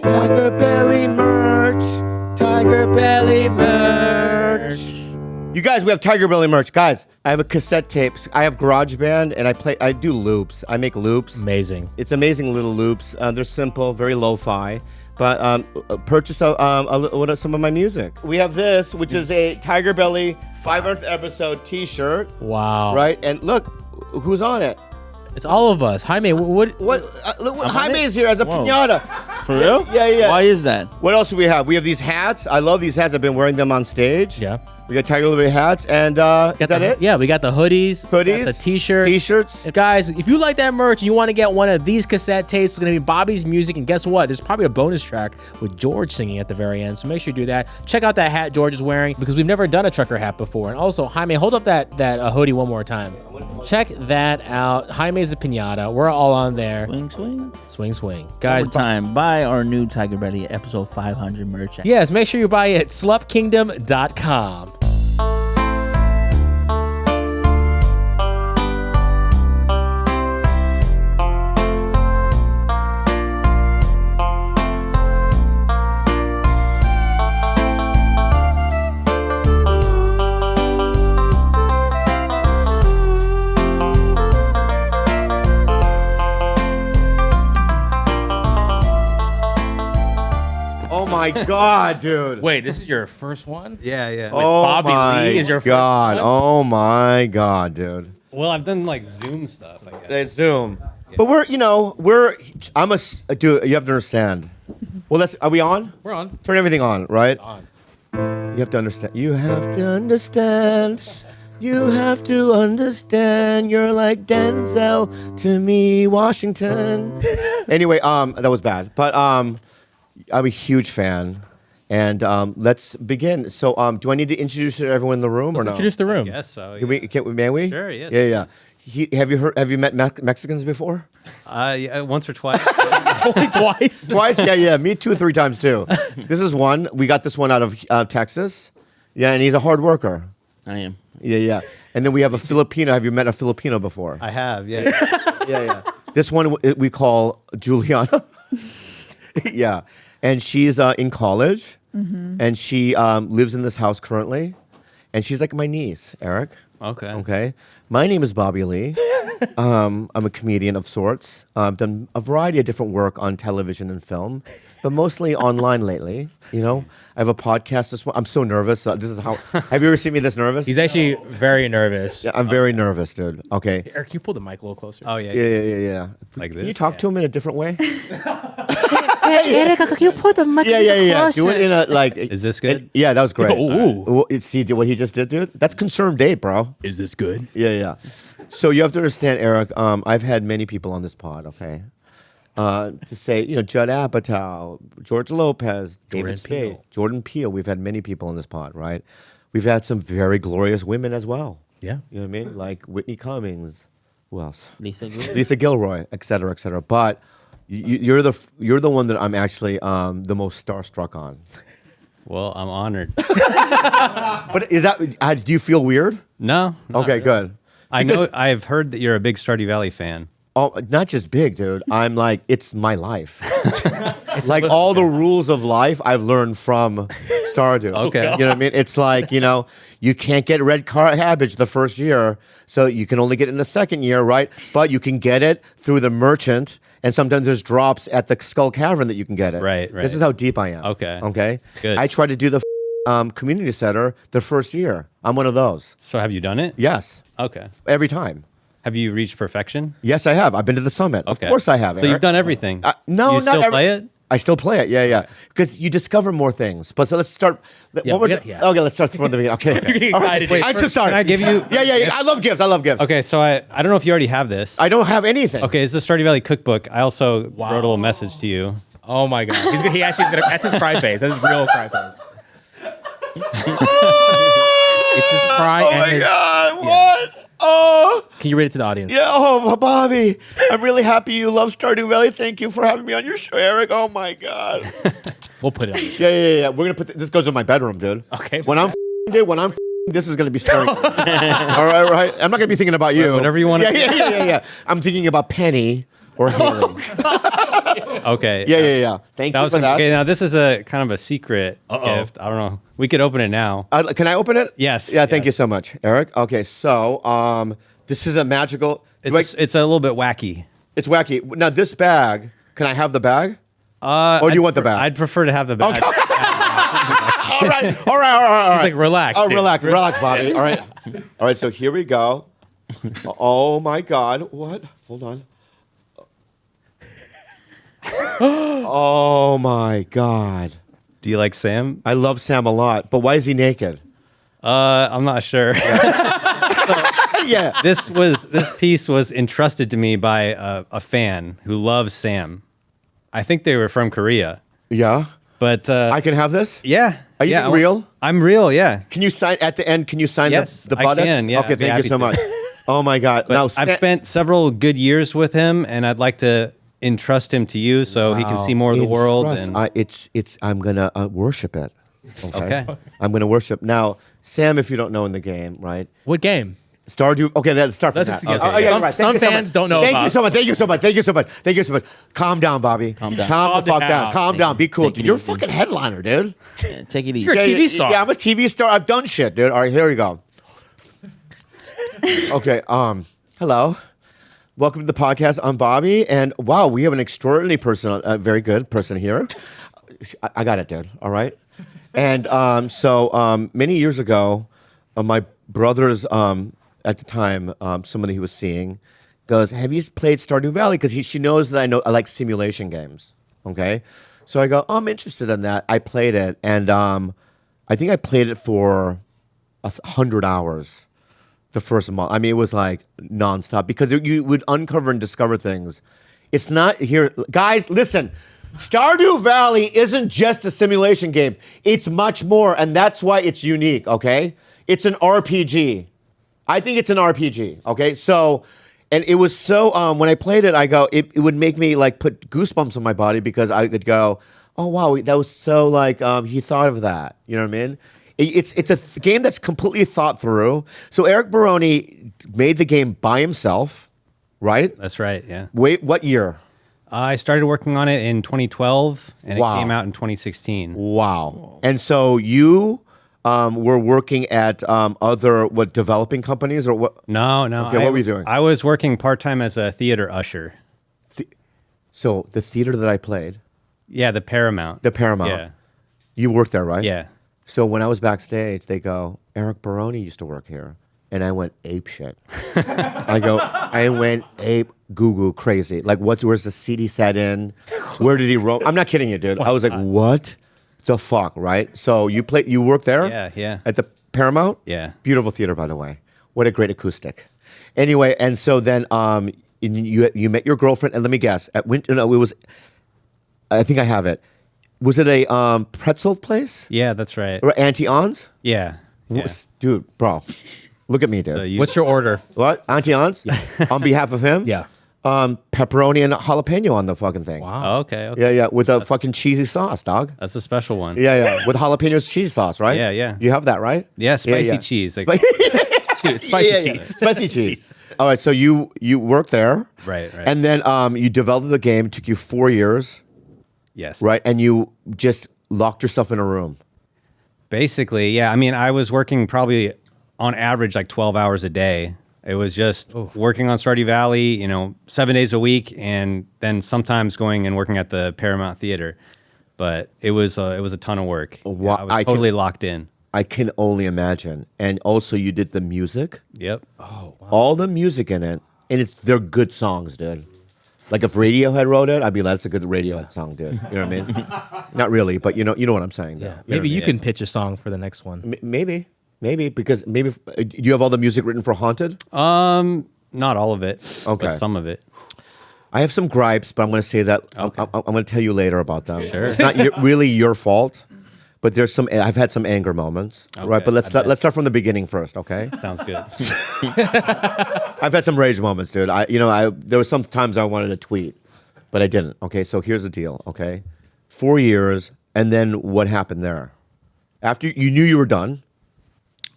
TigerBelly merch. TigerBelly merch. You guys, we have TigerBelly merch. Guys, I have a cassette tape. I have GarageBand, and I do loops. I make loops. Amazing. It's amazing little loops. They're simple, very lo-fi. But purchase some of my music. We have this, which is a TigerBelly 500th episode T-shirt. Wow. Right? And look, who's on it? It's all of us. Jaime, what? Look, Jaime is here as a piñata. For real? Yeah. Why is that? What else do we have? We have these hats. I love these hats. I've been wearing them on stage. Yeah. We got TigerBelly hats, and is that it? Yeah, we got the hoodies. Hoodies? Got the t-shirts. T-shirts. And guys, if you like that merch and you want to get one of these cassette tapes, it's going to be Bobby's music. And guess what? There's probably a bonus track with George singing at the very end. So make sure you do that. Check out that hat George is wearing because we've never done a trucker hat before. And also, Jaime, hold up that hoodie one more time. Check that out. Jaime's a piñata. We're all on there. Swing, swing. Swing, swing. Guys, Time. Buy our new TigerBelly episode 500 merch. yes, make sure you buy it at slupkingdom.com. Oh my God, dude. Wait, this is your first one? Yeah. Oh Bobby my Lee is your first God. one? Oh my God, dude. Well, I've done like Zoom stuff, I guess. It's Zoom. But dude, you have to understand. Well, are we on? We're on. Turn everything on, right? On. You have to understand. You have to understand. You have to understand. You're like Denzel to me, Washington. Anyway, that was bad. But I'm a huge fan. And let's begin. So, do I need to introduce everyone in the room or no? Introduce the room. Yes, so. May we? Sure, yes. Yeah. Have you met Mexicans before? Yeah, once or twice. Only twice? Twice? Yeah. Me 2 or 3 times too. This is one. We got this one out of Texas. Yeah, and he's a hard worker. I am. Yeah. And then we have a Filipino. Have you met a Filipino before? I have, yeah. Yeah. This one we call Juliana. Yeah. And she's in college. Mm-hmm. And she lives in this house currently. And she's like my niece, Eric. Okay. My name is Bobby Lee. I'm a comedian of sorts. I've done a variety of different work on television and film, but mostly online lately. You know, I have a podcast. I'm so nervous. This is how. Have you ever seen me this nervous? He's actually very nervous. Yeah, I'm very nervous, dude. Okay. Eric, can you pull the mic a little closer? Oh, yeah. Yeah. Like this? Can you talk to him in a different way? Eric, can you put the mic Yeah. Do it in a like. Is this good? Yeah, that was great. Ooh. See what he just did, dude? That's ConcernedApe, bro. Is this good? Yeah. So you have to understand, Eric. I've had many people on this pod. Okay. To say, Judd Apatow, George Lopez, David Spade, Jordan Peele. We've had many people on this pod, right? We've had some very glorious women as well. Yeah. You know what I mean? Like Whitney Cummings. Who else? Lisa Gilroy, et cetera, et cetera. But you're the one that I'm actually the most starstruck on. Well, I'm honored. But is that? Do you feel weird? No. Okay, good. I've heard that you're a big Stardew Valley fan. Oh, not just big, dude. I'm like, it's my life. It's like all the rules of life I've learned from Stardew. Okay. You know what I mean? It's like, you can't get red car cabbage the first year, so you can only get it in the second year, right? But you can get it through the merchant, and sometimes there's drops at the Skull Cavern that you can get it. Right. This is how deep I am. Okay. Good. I tried to do the community center the first year. I'm one of those. So have you done it? Yes. Okay. Every time. Have you reached perfection? Yes, I have. I've been to the summit. Okay. Of course I have. So you've done everything. No, you still play it? I still play it. Yeah. Because you discover more things. But so let's start. Okay, let's start from the beginning. Okay. All right. Wait, I'm so sorry. Can I give you? Yeah. I love gifts. Okay, so I don't know if you already have this. I don't have anything. Okay, it's the Stardew Valley cookbook. I also wrote a little message to you. Oh my God. He actually is gonna. That's his cry face. That's his real cry face. It's his cry and his. God! Yeah. What? Oh. Can you read it to the audience? Yeah. Oh, Bobby. I'm really happy you love Stardew Valley. Thank you for having me on your show, Eric. Oh my God. We'll put it on the show. Yeah. We're gonna put this goes in my bedroom, dude. Okay. When I'm this is gonna be stirring. All right. I'm not gonna be thinking about you. Whatever you want. Yeah. I'm thinking about Penny or Haley. Okay. Yeah. Thank you for that. Okay, now this is a kind of a secret gift. I don't know. We could open it now. Can I open it? Yes. Yeah, thank yes. you so much, Eric. Okay, so this is a magical. It's a little bit wacky. It's wacky. Now this bag. Can I have the bag? Or do you want the bag? I'd prefer to have the bag. All right. He's like, relax. Oh, dude. relax, Bobby. All right. So here we go. Oh my God! What? Hold on. Oh my God! Do you like Sam? I love Sam a lot, but why is he naked? I'm not sure. Yeah. This piece was entrusted to me by a fan who loves Sam. I think they were from Korea. Yeah. But I can have this? yeah. Are you yeah, being real? I'm real, yeah. Can you sign at the end? Can you sign Yes, the I buttocks? can, yeah, Okay, I'd be thank you happy so to. much. Oh my God! But Now I've spent several good years with him, and I'd like to entrust him to you so he can see more of the world. And I'm gonna worship it. Okay. I'm gonna worship now, Sam. If you don't know in the game, right? What game? Stardew. Okay, let's start from Let's that. just get Oh, there. yeah, Some- right. some Thank you so fans much. don't know Thank about- you so much. Thank you so much. Calm down, Bobby. Calm down. Calm the Calm fuck down. Calm down. Be cool, Take dude. it You're a easy. fucking headliner, dude. Yeah, take it easy. You're a TV star. Yeah, I'm a TV star. I've done shit, dude. All right, here we go. Okay. Hello. Welcome to the podcast. I'm Bobby, and wow, we have an extraordinary person, a very good person here. I got it, dude. All right. And so many years ago, my brother's at the time, somebody he was seeing goes, "Have you played Stardew Valley?" Because she knows that I like simulation games. Okay, so I go, "I'm interested in that." I played it, and I think I played it for 100 hours the first month. I mean, it was like nonstop because you would uncover and discover things. It's not here, guys. Listen. Stardew Valley isn't just a simulation game. It's much more, and that's why it's unique, okay? It's an RPG. I think it's an RPG, okay? So, and it was so, when I played it, I go, it would make me like put goosebumps on my body because I could go, oh wow, that was so like, he thought of that. You know what I mean? It's a game that's completely thought through. So Eric Barone made the game by himself, right? That's right, yeah. Wait, what year? I started working on it in 2012, and Wow. it came out in 2016. Wow. And so you were working at other developing companies or what? No. Okay, what were you doing? I was working part-time as a theater usher. So the theater that I played, Yeah, the Paramount. the Paramount. Yeah. You worked there, right? Yeah. So when I was backstage, they go, Eric Barone used to work here. And I went ape shit. I went ape goo crazy. Like, where's the CD set in? Where did he roam? I'm not kidding you, dude. I was like, what the fuck, right? So you worked there? Yeah. At the Paramount? Yeah. Beautiful theater, by the way. What a great acoustic. Anyway, and so then you met your girlfriend, and let me guess, it was, I think I have it. Was it a pretzel place? Yeah, that's right. Or Auntie Anne's? Yeah. Yeah. Dude, bro. Look at me, dude. So you- What's your order? What? Auntie Anne's? On behalf of him? Yeah. Pepperoni and jalapeno on the fucking thing. Wow. Oh, okay. Yeah, with a fucking cheesy sauce, dog. That's a special one. Yeah, with jalapenos cheesy sauce, right? Yeah. You have that, right? Yeah, spicy yeah. cheese. Like, Dude, it's spicy Yeah. cheese. Spicy cheese. All right, so you worked there. Right. And then you developed the game. It took you 4 years, yes. right? And you just locked yourself in a room. Basically, yeah. I mean, I was working probably on average like 12 hours a day. It was just working on Stardew Valley, 7 days a week, and then sometimes going and working at the Paramount Theater. But it was a ton of work. Wow, I was I can- totally locked in. I can only imagine. And also, you did the music. Yep. All the music in it, and they're good songs, dude. Like if Radiohead wrote it, I'd be like, that's a good Radiohead song, dude. You know what I mean? Not really, but you know what I'm saying. Yeah. though. Maybe you Yeah. can pitch a song for the next one. Maybe because do you have all the music written for Haunted? Not all of it. Okay. But some of it. I have some gripes, but I'm going to say that Okay. I'm going to tell you later about them. Sure. It's not really your fault, but I've had some anger moments, right? Okay, But let's I bet. start from the beginning first, okay? Sounds good. I've had some rage moments, dude. There were some times I wanted to tweet, but I didn't. Okay, so here's the deal. Okay, 4 years, and then what happened there? After you knew you were done.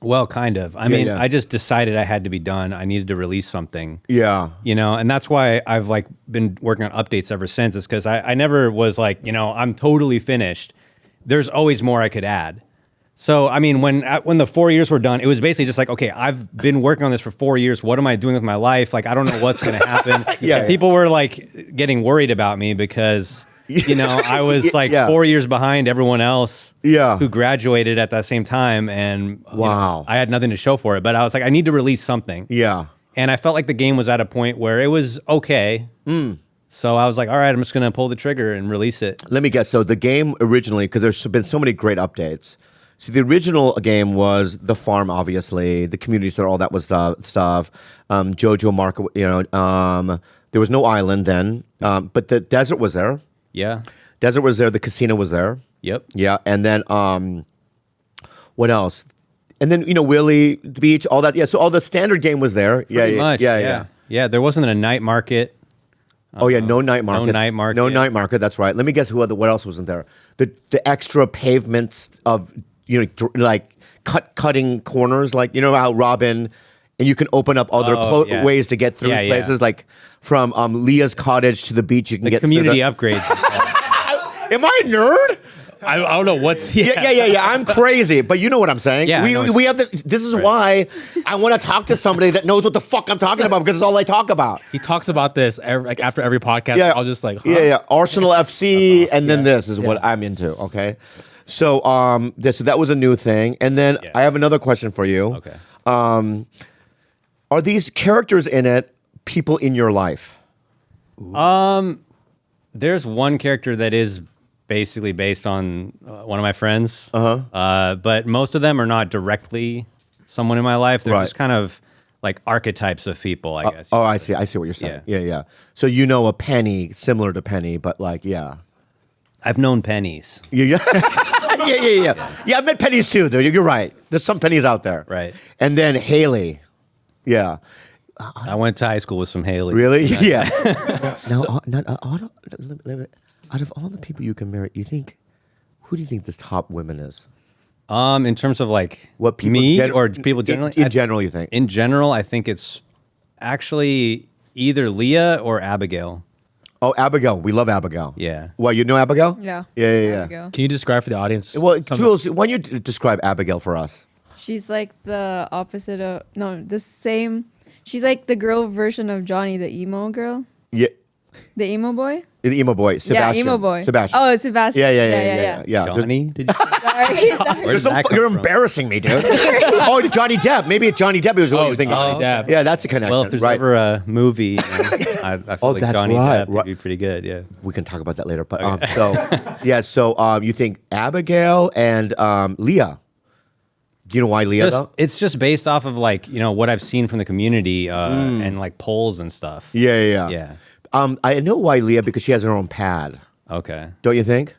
Well, kind of. I mean, yeah. I just decided I had to be done. I needed to release something. Yeah. You know, and that's why I've like been working on updates ever since. Is because I never was like, you know, I'm totally finished. There's always more I could add. So, I mean, when the 4 years were done, it was basically just like, okay, I've been working on this for 4 years. What am I doing with my life? Like, I don't know what's going to happen. And people were like getting worried about me because, you know, I was like 4 years behind everyone else who graduated at that same time. And you know, I had nothing to show for it. But I was like, I need to release something. Yeah. And I felt like the game was at a point where it was okay. So I was like, all right, I'm just going to pull the trigger and release it. Let me guess. So the game originally, because there's been so many great updates. So the original game was the farm, obviously, the community center, all that was stuff. Jojo Market, you know, there was no island then, but the desert was there. Yeah. Desert was there. The casino was there. Yep. Yeah, and then what else? And then, you know, Willie, the beach, all that. Yeah, so all the standard game was there. Pretty much. Yeah, there wasn't a night market. Oh yeah, no night market. No night market. No night market. That's right. Let me guess what else wasn't there. The extra pavements of, you know, like cutting corners, like, you know how Robin, and you can open up other ways to get through places, like from Leah's cottage to the beach. You can get community upgrades. Am I a nerd? I don't know what's Yeah. I'm crazy, but you know what I'm saying. Yeah, we have this is why I want to talk to somebody that knows what the fuck I'm talking about, because it's all I talk about. He talks about this like after every podcast. Yeah, I'll just like, huh? yeah. Arsenal FC, and then this is what I'm into. Okay, so so that was a new thing, and then I have another question for you. Okay, are these characters in it people in your life? there's one character that is basically based on one of my friends. But most of them are not directly someone in my life. They're just kind of like archetypes of people, I guess. Oh, I see. I see what you're saying. Yeah. So you know a Penny, similar to Penny, but like, I've known pennies. Yeah. Yeah, I've met pennies too, though. You're right. There's some pennies out there. Right. And then Haley. Yeah. I went to high school with some Haley. Really? Yeah. Now, out of all the people you can marry, who do you think the top women is? In terms of like What people me or people generally? In general, you think? In general, I think it's actually either Leah or Abigail. Oh, Abigail. We love Abigail. Yeah. Well, you know Abigail? Yeah. Yeah. Can you describe for the audience? Well, Jules, why don't you describe Abigail for us? She's like the opposite of the same. She's like the girl version of Johnny, the emo girl. Yeah. The emo boy? The emo boy, Sebastian. Yeah, emo boy. Sebastian. Oh, it's Sebastian. Yeah. Johnny? Did you say? Sorry. Where's that come You're from? embarrassing me, dude. Oh, Johnny Depp. Maybe it's Johnny Depp is what you're thinking. Johnny Depp. Yeah, that's a connection. Well, if there's right. ever a movie, I feel like that's Johnny right. Depp would be pretty good. Yeah. We can talk about that later. But so you think Abigail and Leah? Do you know why Leah though? It's just based off of like, what I've seen from the community and like polls and stuff. Yeah. I know why Leah, because she has her own pad. Okay. Don't you think?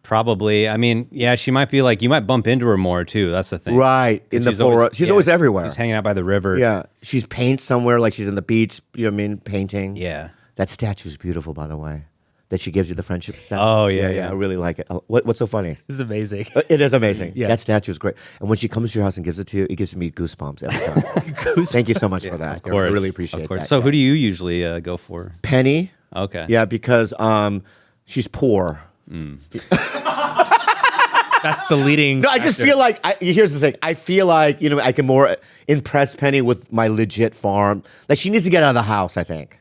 Probably. I mean, yeah, she might be like, you might bump into her more too. That's the thing. Right. In the forest. She's always everywhere. She's hanging out by the river. Yeah. She's paints somewhere, like she's in the beach, you know what I mean? Painting. Yeah. That statue's beautiful, by the way. That she gives you the friendship statue. Oh, yeah. I really like it. What's so funny? This is amazing. It is amazing. Yeah. That statue is great. And when she comes to your house and gives it to you, it gives me goosebumps every time. Thank you so much for that. Of course. I really appreciate that. So who do you usually go for? Penny. Okay. Yeah, because she's poor. That's the leading. No, I just feel like, here's the thing. I feel like, I can more impress Penny with my legit farm. Like, she needs to get out of the house, I think.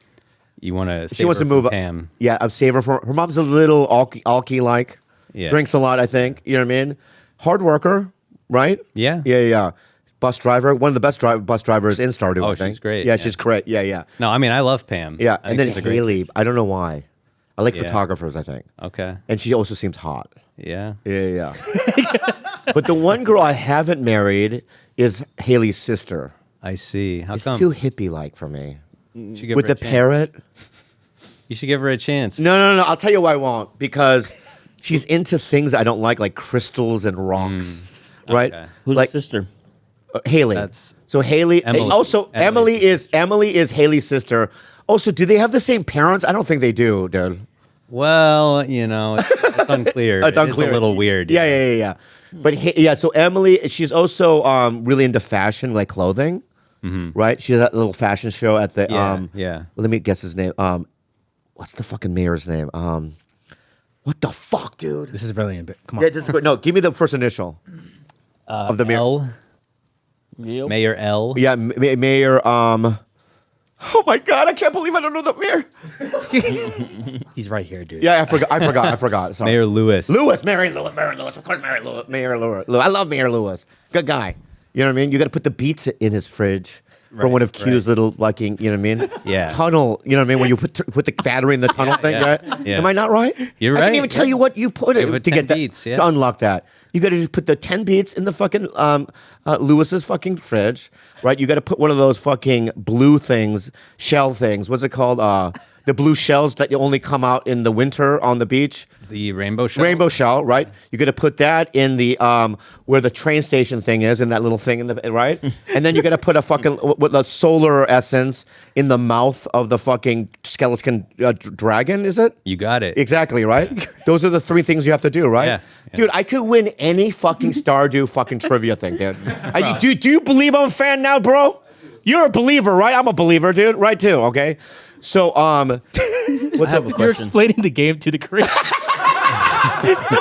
You want to? She wants to move up. Pam. Yeah, I'm saving her for her mom's a little alky like. Yeah. Drinks a lot, I think. You know what I mean? Hard worker, right? Yeah. Yeah. Bus driver, one of the best bus drivers in Stardew. Oh, I think. she's great. Yeah, she's great. Yeah. No, I mean, I love Pam. Yeah, I and think then she's a great Haley. chick. I don't know why. I like photographers, I think. Okay. And she also seems hot. Yeah. Yeah. But the one girl I haven't married is Haley's sister. I see. How It's come? too hippie-like for me. You should give With her a the chance. parrot. You should give her a chance. No. I'll tell you why I won't. Because she's into things I don't like crystals and rocks. Right? Okay. Who's like the sister? Haley. That's so Haley. Emily. Also, Emily is Haley's sister. Also, do they have the same parents? I don't think they do, dude. Well, it's unclear. It's unclear. It's a little weird. Yeah. But so Emily, she's also really into fashion, like clothing, right? She has that little fashion show at the. Yeah. Let me guess his name. What's the fucking mayor's name? What the fuck, dude? This is really come on. Yeah, this is great. No, give me the first initial of the mayor. L. Yep. Mayor L. Yeah, mayor. Oh my god, I can't believe I don't know the mayor. He's right here, dude. Yeah, I forgot. Sorry. Mayor Lewis. Mary Lewis. Of course, Mayor Lewis. I love Mayor Lewis. Good guy. You know what I mean? You got to put the beets in his fridge for one of Q's little fucking, you know what I mean? Yeah. Tunnel, you know what I mean? When you put the battery in the tunnel thing, right? Yeah. Am I not right? You're I right. can't even tell you what you put You it put to 10 get that, beets, yeah. to unlock that. You got to put the 10 beets in the fucking Lewis's fucking fridge, right? You got to put one of those fucking blue things, shell things. What's it called? The blue shells that only come out in the winter on the beach. The rainbow shell. Rainbow shell, right? You got to put that in the where the train station thing is, in that little thing in the right, and then you got to put a fucking with the solar essence in the mouth of the fucking skeleton dragon. Is it? You got it. Exactly, right? Those are the three things you have to do, right? Yeah. Dude, I could win any fucking Stardew fucking trivia thing, dude. Do you believe I'm a fan now, bro? You're a believer, right? I'm a believer, dude. Right too, okay? So, I have a You're question. explaining the game to the creator.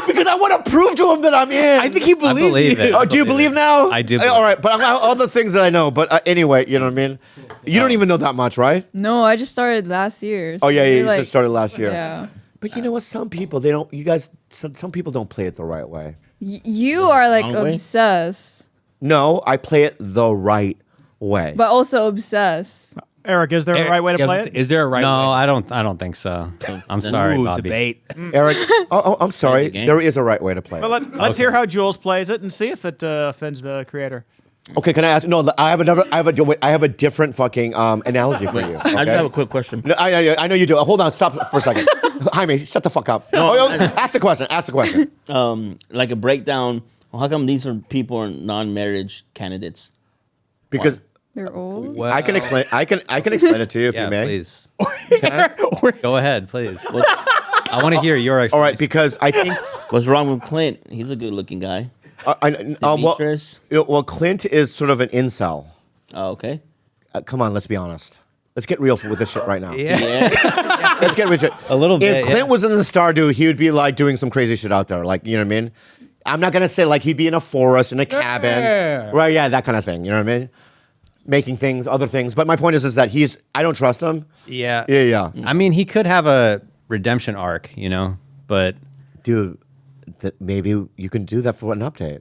because I want to prove to him that I'm in. I think he believes believe you. it. Oh, do you believe now? I do All right, but I'm all the things that I know. But anyway, you know what I mean? You don't even know that much, right? No, I just started last year. Oh, yeah, you're you just started last year. Yeah. But you know what? Some people, they don't, you guys, some people don't play it the right way. You are like Wrong way? obsessed, No, I play it the right way. but also obsessed. Eric, is there a right way to play it? Is there a right No, way? I don't think so. I'm then- sorry, Ooh, Bobby. debate. Eric, I'm sorry. the game. There is a right way to play it. Well, let's hear how Jules plays it and see if it offends the creator. Okay, can I ask? No, I have another. I have a different fucking analogy for you. I just okay? have a quick question. No, I know you do. Hold on, stop for a second. Jaime, shut the fuck up. Ask the question. Ask the question. Like a breakdown. Well, how come these are people are non-marriage candidates? Because They're old. Well, I can explain. I can explain it to you if Yeah, you may. please. Go ahead, please. I want to hear your explanation. All right, because I think. What's wrong with Clint? He's a good-looking guy. Well, Clint is sort of an incel. Oh, okay. Come on, let's be honest. Let's get real with this shit right now. Yeah. Yeah. Let's get real. A little bit, If Clint yeah. was in the Stardew, he would be like doing some crazy shit out there. Like, you know what I mean? I'm not gonna say like he'd be in a forest, in a cabin, Yeah. right? Yeah, that kind of thing. You know what I mean? Making things, other things. But my point is that I don't trust him. Yeah. Yeah. I mean, he could have a redemption arc, but Dude, maybe you can do that for an update.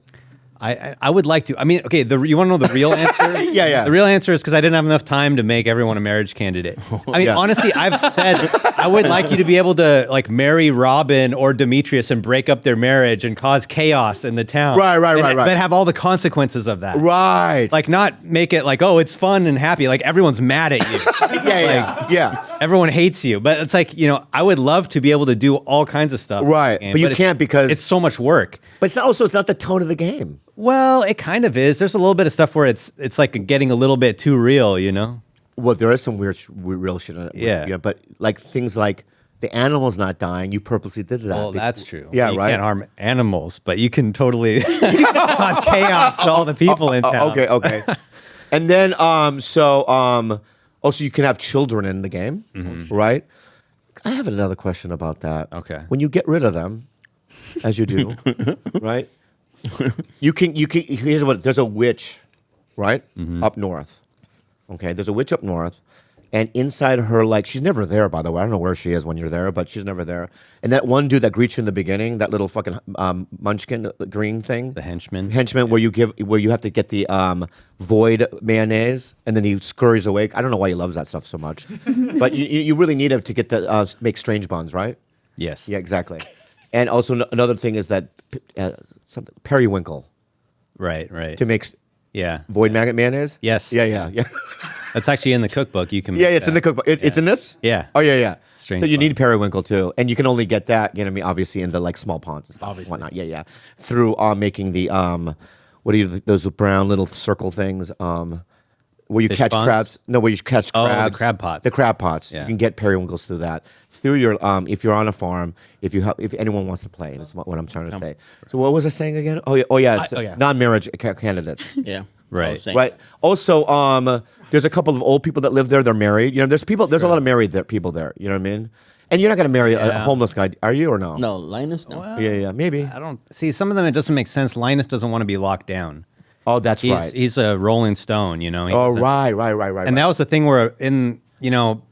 I would like to. I mean, okay, you want to know the real answer? Yeah. The real answer is because I didn't have enough time to make everyone a marriage candidate. I mean, Yeah. honestly, I've said I would like you to be able to like marry Robin or Demetrius and break up their marriage and cause chaos in the town. Right. But have all the consequences of that. Right. Like not make it like, oh, it's fun and happy. Like everyone's mad at you. yeah. Everyone hates you. But it's like, I would love to be able to do all kinds of stuff. Right. And- But you it's- can't because- it's so much work. But it's not the tone of the game. Well, it kind of is. There's a little bit of stuff where it's like getting a little bit too real, Well, there is some weird real shit in it. Yeah. But like things like the animal's not dying, you purposely did that. Well, that's true. Yeah, you right. can't harm animals, but you can totally cause chaos to all the people in town. Okay. And then also you can have children in the game, right? I have another question about that. Okay. When you get rid of them, as you do, right? You can here's what there's a witch, right? Up north. Okay, there's a witch up north, and inside her, like, she's never there, by the way. I don't know where she is when you're there, but she's never there. And that one dude that greets you in the beginning, that little fucking munchkin green thing, The henchman. where you have to get the void mayonnaise, and then he scurries away. I don't know why he loves that stuff so much, but you really need it to get the make strange buns, right? Yes. Yeah, exactly. And also another thing is that something periwinkle Right. to make Yeah. void maggot mayonnaise. Yes. Yeah. That's actually in the cookbook. You can. Yeah, make it's in that. the cookbook. It's in this? Yeah. Oh, yeah. Strange so you fun. need periwinkle too. And you can only get that, obviously in the like small ponds and stuff and whatnot. Yeah. Through making the, what are those brown little circle things? where you Fish catch ponds? crabs. No, where you catch Oh, the crabs. crab pots. The crab pots. Yeah. You can get periwinkles through that. Through your if you're on a farm, if anyone wants to play, that's what I'm trying to say. So what was I saying again? Oh yeah, it's non-marriage candidates. Yeah. Right. I was saying Right. Also, there's a couple of old people that live there. They're married. You know, there's a lot of married people there. You know what I mean? And you're not going to marry a homeless guy, are you, or no? No, Linus. No. Yeah, maybe. I don't see some of them. It doesn't make sense. Linus doesn't want to be locked down. Oh, that's right. He's a Rolling Stone, you know. Oh, He's a- right. And that was the thing where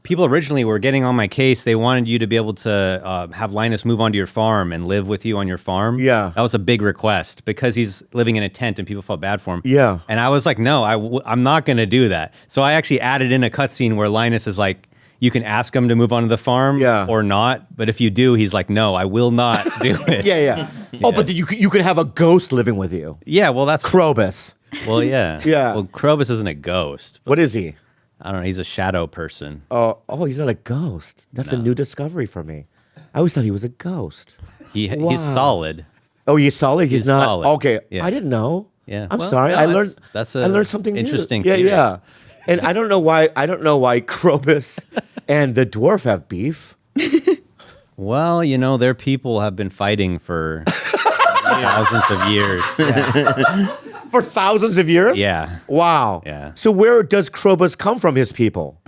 people originally were getting on my case. They wanted you to be able to have Linus move onto your farm and live with you on your farm. Yeah. That was a big request because he's living in a tent and people felt bad for him. Yeah. And I was like, no, I'm not going to do that. So I actually added in a cutscene where Linus is like, you can ask him to move onto the farm or not. But if you do, he's like, no, I will not do it. Yeah. Oh, but you could have a ghost living with you. Yeah, well, that's... Krobus. Well, yeah. Yeah. Well, Krobus isn't a ghost. What is he? I don't know. He's a shadow person. Oh, he's not a ghost. That's a new discovery for me. I always thought he was a ghost. He's solid. Oh, he's solid. He's not. solid. Okay, Yeah. I didn't know. Yeah. I'm Well, sorry. no, I that's learned something interesting new. theory. Yeah. And I don't know why Krobus and the dwarf have beef. Well, their people have been fighting for thousands of years. For thousands of years? Yeah. Wow. Yeah. So where does Krobus come from, his people?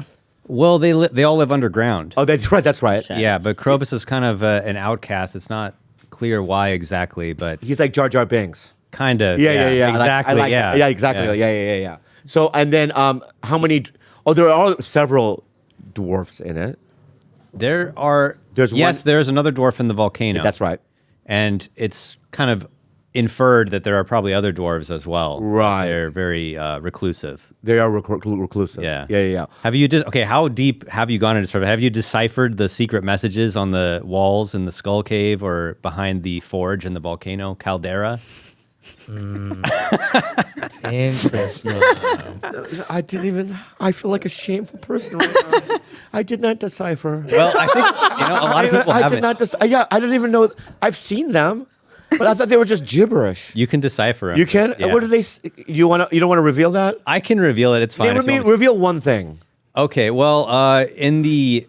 Well, they all live underground. Oh, that's right. That's right. Yeah, but Krobus is kind of an outcast. It's not clear why exactly, but He's like Jar Jar Binks. kind of. Yeah. Exactly. I like yeah. that. Yeah, exactly. Yeah. So, and then how many? Oh, there are several dwarfs in it. There's one. There's another dwarf in the volcano. That's right. And it's kind of inferred that there are probably other dwarves as well. Right. They're very reclusive. They are reclusive. Yeah. Have you how deep have you gone into survey? Have you deciphered the secret messages on the walls in the skull cave or behind the forge in the volcano caldera? Interesting. I feel like a shameful person right now. I did not decipher. Well, I think a lot of people I haven't. did not I didn't even know. I've seen them, but I thought they were just gibberish. You can decipher them. You can? Yeah. What do they? You don't want to reveal that? I can reveal it. It's fine. if you want me- Reveal one thing. Okay. Well, in the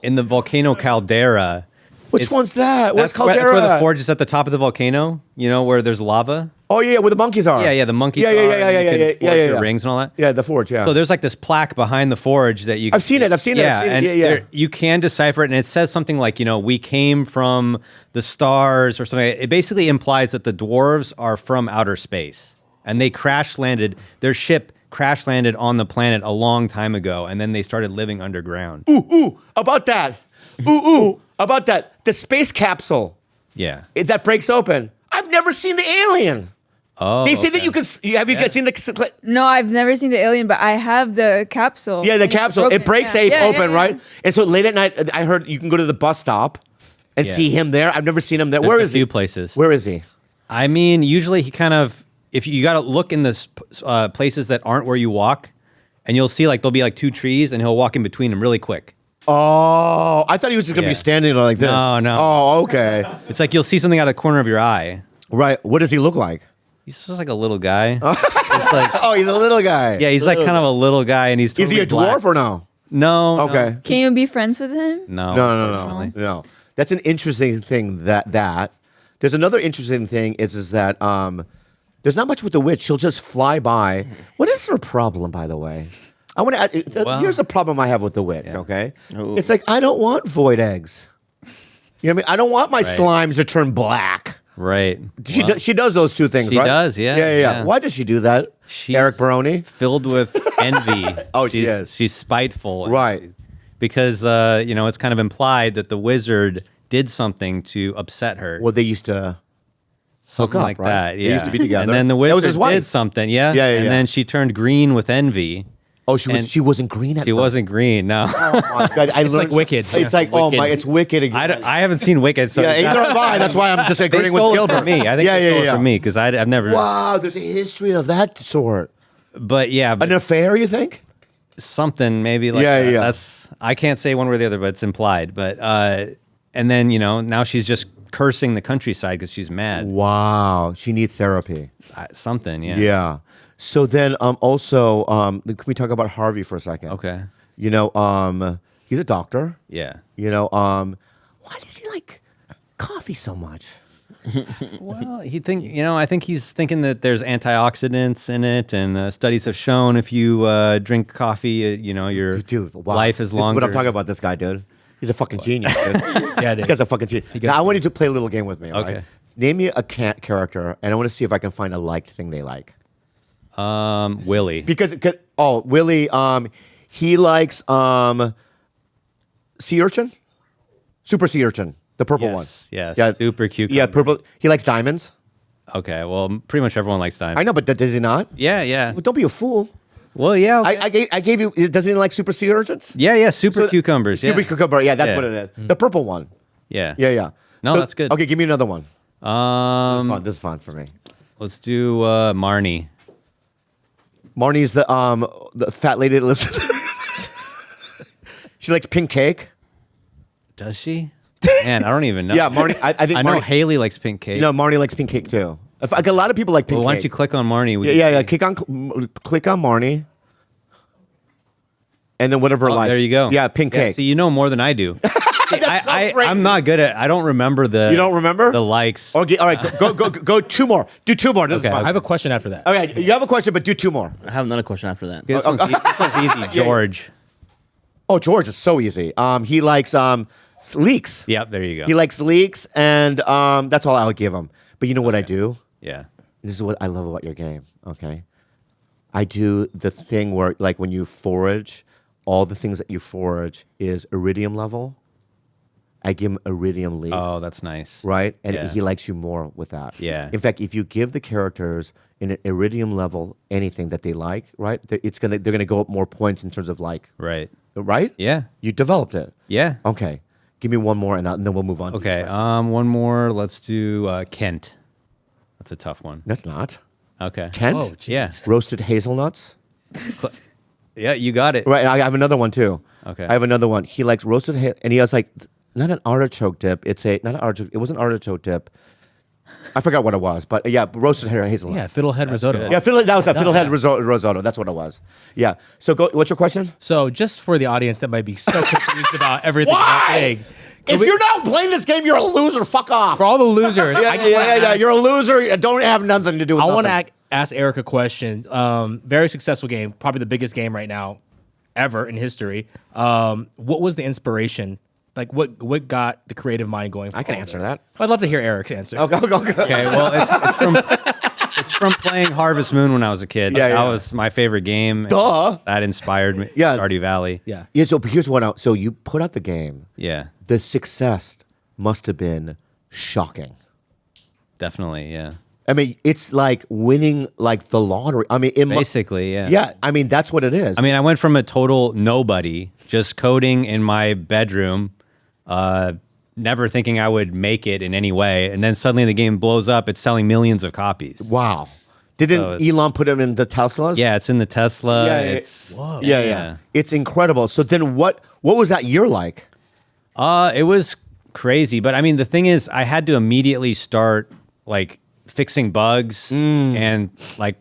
volcano caldera. Which one's that? What's That's where caldera? the forge is at the top of the volcano. Where there's lava. Oh yeah, where the monkeys are. Yeah, the monkeys. Yeah, are, and you can yeah, forge your rings and all that. Yeah, the forge. Yeah. So there's like this plaque behind the forge that you. I've seen it. Yeah, and you can decipher it, and it says something like, we came from the stars or something. It basically implies that the dwarves are from outer space, and they crash landed. Their ship crash landed on the planet a long time ago, and then they started living underground. Ooh, about that. About that. The space capsule Yeah. that breaks open. I've never seen the alien. Oh. They say that you can. Have you seen the? No, I've never seen the alien, but I have the capsule. Yeah, the And it's capsule. broken. It breaks Yeah, open, yeah. right? And so late at night, I heard you can go to the bus stop and Yeah. see him there. I've never seen him there. There's Where a is he? few places. Where is he? I mean, usually he kind of, if you got to look in the places that aren't where you walk, and you'll see there'll be two trees, and he'll walk in between them really quick. Oh, I thought he was just gonna Yeah. be standing there like this. No. Oh, okay. It's like you'll see something out of the corner of your eye. Right. What does he look like? He's just like a little guy. It's like, Oh, he's a little guy. yeah, he's like kind of a little guy, and he's Is he a totally dwarf black. or no? No. Okay. Can you be friends with him? No. No. That's an interesting thing. That there's another interesting thing is that there's not much with the witch. She'll just fly by. What is her problem, by the way? I want to. Here's the problem I have with the witch. Okay, it's like I don't want void eggs. You know what I mean? I don't want my slimes to turn black. Right. She does those two things, She right? does, yeah, Yeah. yeah. Why does she do that? She's Eric Barone? Filled with envy. Oh, she is. She's spiteful. Right. Because, it's kind of implied that the wizard did something to upset her. Well, they used to Something up, like right? that. They Yeah. used to be together. And then the That was wizard his wife. did something. Yeah. Yeah. And then she turned green with envy. Oh, she wasn't green at She first. wasn't green. No. Oh my God, I It's learned like Wicked. It's like it's Wicked again. I haven't seen Wicked. So Yeah, either have I. That's why I'm they disagreeing with stole it Gilbert. from me. I think they stole it from me because I've never. Wow, there's a history of that sort. But yeah, An affair, you think? something maybe like Yeah. that. I can't say one way or the other, but it's implied. But and then now she's just cursing the countryside because she's mad. Wow, she needs therapy. Something, yeah. Yeah. So then, also, can we talk about Harvey for a second? Okay. You know, he's a doctor. Yeah. You know, why does he like coffee so much? Well, I think he's thinking that there's antioxidants in it, and studies have shown if you drink coffee, your Dude, wow. life is This longer. is what I'm talking about. This guy, dude. He's a fucking genius, dude. Yeah, This guy's a fucking genius. Now, I want you to play a little game with me. All Okay. right? Name me a character, and I want to see if I can find a liked thing they like. Willie. Because Willie, he likes sea urchin, super sea urchin, the purple one. Yes. Yeah. Super cucumber. Yeah, purple. He likes diamonds. Okay. Well, pretty much everyone likes diamonds. I know, but does he not? Yeah. Yeah. Well, don't be a fool. Well, yeah. Okay. I gave you. Doesn't he like super sea urchins? Yeah. Super So- cucumbers. Super Yeah. cucumber. Yeah, that's Yeah. what it is. The purple one. Yeah. Yeah. No, that's good. Okay, give me another one. Um, This is fun for me. let's do Marnie. Marnie's the fat lady that lives. She likes pink cake. Does she? Man, I don't even know. Yeah, Marnie. I think I know Marnie. Haley likes pink cake. No, Marnie likes pink cake too. Like a lot of people like pink Well, why cake. don't you click on Marnie? Yeah. Click on Marnie, and then whatever. Oh, like there you go. Yeah, pink cake. See, you know more than I do. See, That's so crazy. I'm not good at. I don't remember the. You don't remember the likes. Okay, all right. Go. Two more. Do two more. This Okay, is fun. I have a question after that. Okay, you have a question, but do two more. I have another question after that. This one's easy. George. Oh, George is so easy. He likes leeks. Yep, there you go. He likes leeks, and that's all I'll give him. But you know what I do? Yeah. This is what I love about your game. Okay, I do the thing where, like, when you forage, all the things that you forage is iridium level. I give him iridium leeks. Oh, that's nice. Right, and Yeah. he likes you more with that. Yeah. In fact, if you give the characters in an iridium level anything that they like, right, they're gonna go up more points in terms of like, Right. right? Yeah. You developed it. Yeah. Okay, give me one more, and then we'll move on. to Okay. your question. One more. Let's do Kent. That's a tough one. That's not Okay. Kent. Oh, geez. Yeah. Roasted hazelnuts. Yeah, you got it. Right, I have another one too. Okay. I have another one. He likes roasted and he has like not an artichoke dip. It's not an artichoke. It was an artichoke dip. I forgot what it was, but yeah, roasted hazelnuts. Yeah, fiddlehead risotto. good. Yeah, that was a fiddlehead risotto. That's what it was. Yeah. So go. What's your question? So just for the audience that might be so confused about everything Why? about egg, If you're not playing this game, you're a loser. Fuck off. for all the losers, I just wanna ask- You're a loser. Don't have nothing to do with I want nothing. to ask Eric a question. Very successful game, probably the biggest game right now ever in history. What was the inspiration? Like, what got the creative mind going? For I can all answer this? that. I'd love to hear Eric's answer. Okay. Okay. Well, it's from playing Harvest Moon when I was a kid. Yeah, That yeah. was my favorite game. Duh. That inspired me. Yeah. Stardew Valley. Yeah. Yeah. So here's what. So you put out the game. Yeah. The success must have been shocking. Definitely. Yeah. I mean, it's like winning like the lottery. I mean, Basically, yeah. yeah. I mean, that's what it is. I mean, I went from a total nobody, just coding in my bedroom, never thinking I would make it in any way, and then suddenly the game blows up. It's selling millions of copies. wow. Didn't So it's- Elon put them in the Teslas? Yeah, it's in the Tesla. Yeah, It's Whoa. Yeah. It's incredible. So then, what was that year like? It was crazy, but I mean, the thing is, I had to immediately start like fixing bugs, and like